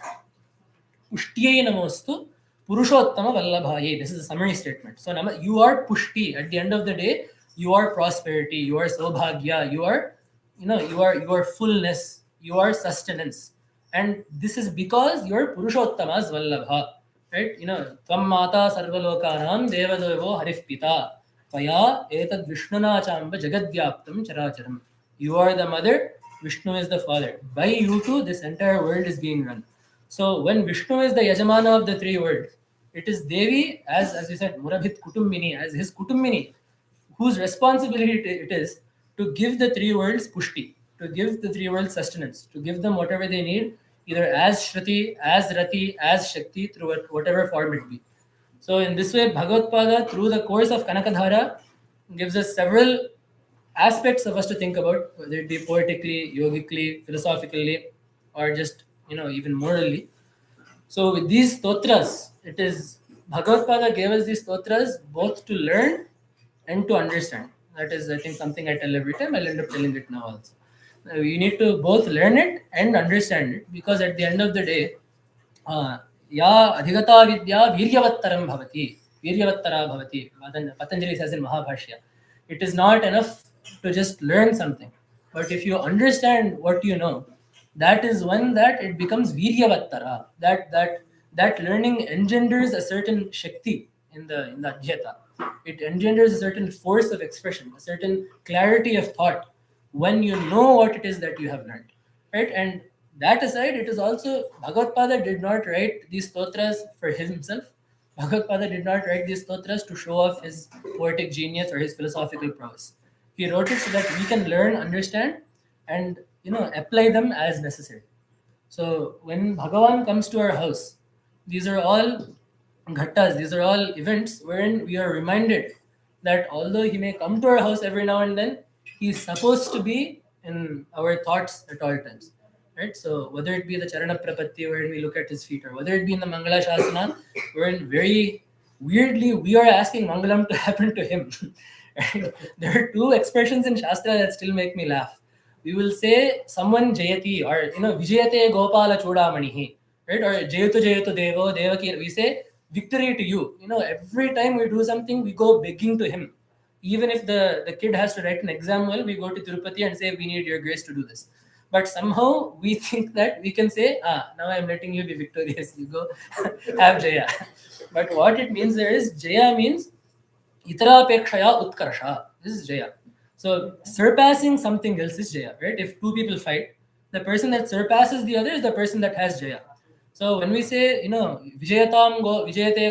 Pushtye Namostu Purushottama Vallabhaye. This is a summary statement. So you are Pushti. At the end of the day, you are prosperity, you are Sobhagya, you are, you are fullness, you are sustenance. And this is because you are Purushottama's Vallabha. Right? Tvam Mata Sarvalokanam Devadevo Harif Pita. Tvaya Etad Vishnuna Chamba Jagadvyaptam Characharam. You are the mother, Vishnu is the father. By you two, this entire world is being run. So when Vishnu is the Yajamana of the three worlds, it is Devi, as we said, Murabhit Kutumbini, as his Kutumbini, whose responsibility it is to give the three worlds pushti, to give the three worlds sustenance, to give them whatever they need, either as Shruti, as Rati, as Shakti, through whatever form it be. So in this way, Bhagavad Pada, through the course of Kanakadhara, gives us several aspects of us to think about, whether it be poetically, yogically, philosophically, or just even morally. So with these stotras, it is Bhagavad Pada gave us these stotras both to learn and to understand. That is, I think, something I tell every time. I'll end up telling it now also. You need to both learn it and understand it, because at the end of the day, ya adhigata vidya viryavattaram bhavati, viryavattara bhavati. Patanjali says in Mahabhashya, it is not enough to just learn something, but if you understand what you know, that is when that it becomes viryavattara. That learning engenders a certain shakti in the adhyata. It engenders a certain force of expression, a certain clarity of thought when you know what it is that you have learned. Right? And that aside, it is also Bhagavad Pada did not write these stotras for himself. Bhagavad Pada did not write these stotras to show off his poetic genius or his philosophical prowess. He wrote it so that we can learn, understand, and apply them as necessary. So when Bhagavan comes to our house, these are all ghattas, these are all events wherein we are reminded that although he may come to our house every now and then, he is supposed to be in our thoughts at all times. Right? So whether it be the Charana Prapatti wherein we look at his feet, or whether it be in the Mangala Shasana wherein very weirdly we are asking Mangalam to happen to him. Right? There are two expressions in Shastra that still make me laugh. We will say someone Jayati, or Vijayate Gopala Chodamanihi, right? Or Jayatu Devo Devaki. We say victory to you. Every time we do something, we go begging to him. Even if the kid has to write an exam well, we go to Tirupati and say, we need your grace to do this. But somehow we think that we can say, now I'm letting you be victorious. You go have Jaya. But what it means there is, Jaya means Itarapekshaya Utkarsha. This is Jaya. So surpassing something else is Jaya, right? If two people fight, the person that surpasses the other is the person that has Jaya. So when we say, Vijayate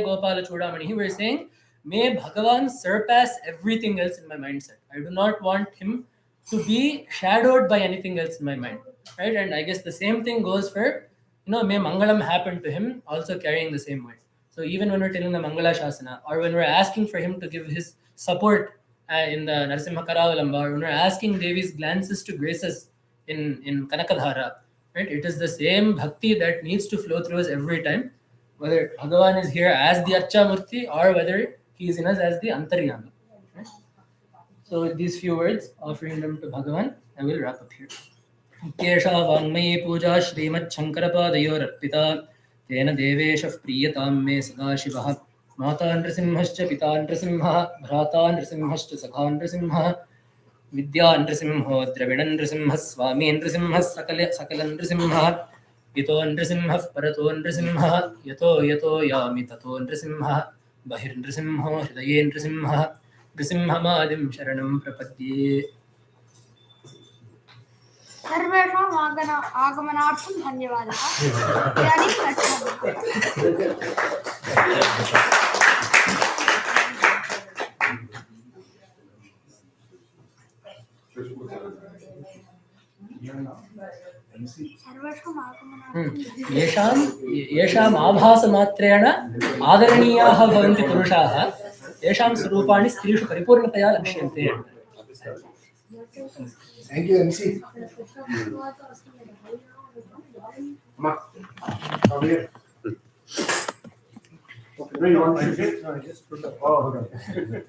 Gopala Chodamani, we're saying, may Bhagavan surpass everything else in my mindset. I do not want him to be shadowed by anything else in my mind. right? And I guess the same thing goes for, may Mangalam happen to him, also carrying the same weight. So even when we're telling the Mangala Shasana, or when we're asking for him to give his support in the Narasimha Karavalamba, or when we're asking Devi's glances to graces in Kanakadhara, right? It is the same bhakti that needs to flow through us every time, whether Bhagavan is here as the Archa Murti or whether he is in us as the Antaryami. Right? So with these few words, offering them to Bhagavan, I will wrap up here. केशा वाङ्मयी पूजा श्रीमच्छङ्करपादयोरर्पिता तेन देवेशः प्रीयतां मे सदाशिवः माता नृसिंहश्च पिता नृसिंहः भ्राता नृसिंहश्च सखा नृसिंहः विद्या नृसिंहो द्रविणं नृसिंहः स्वामी नृसिंहः सकलं नृसिंहः इतो नृसिंहः परतो नृसिंहः यतो यतो यामि ततो नृसिंहः बहिर्नृसिंहो हृदये नृसिंहः नृसिंहमादिं शरणं प्रपद्ये. सर्वेषाम् आगमनार्थं धन्यवादः. इदानीं येषाम् आभासमात्रेण आदरणीयाः भवन्ति पुरुषाः येषां स्वरूपाणि स्त्रीषु परिपूर्णतया लक्ष्यन्ते. Thank you, MC. Ma, come here. Okay, where you want to sit? No, I just put the. Oh, okay.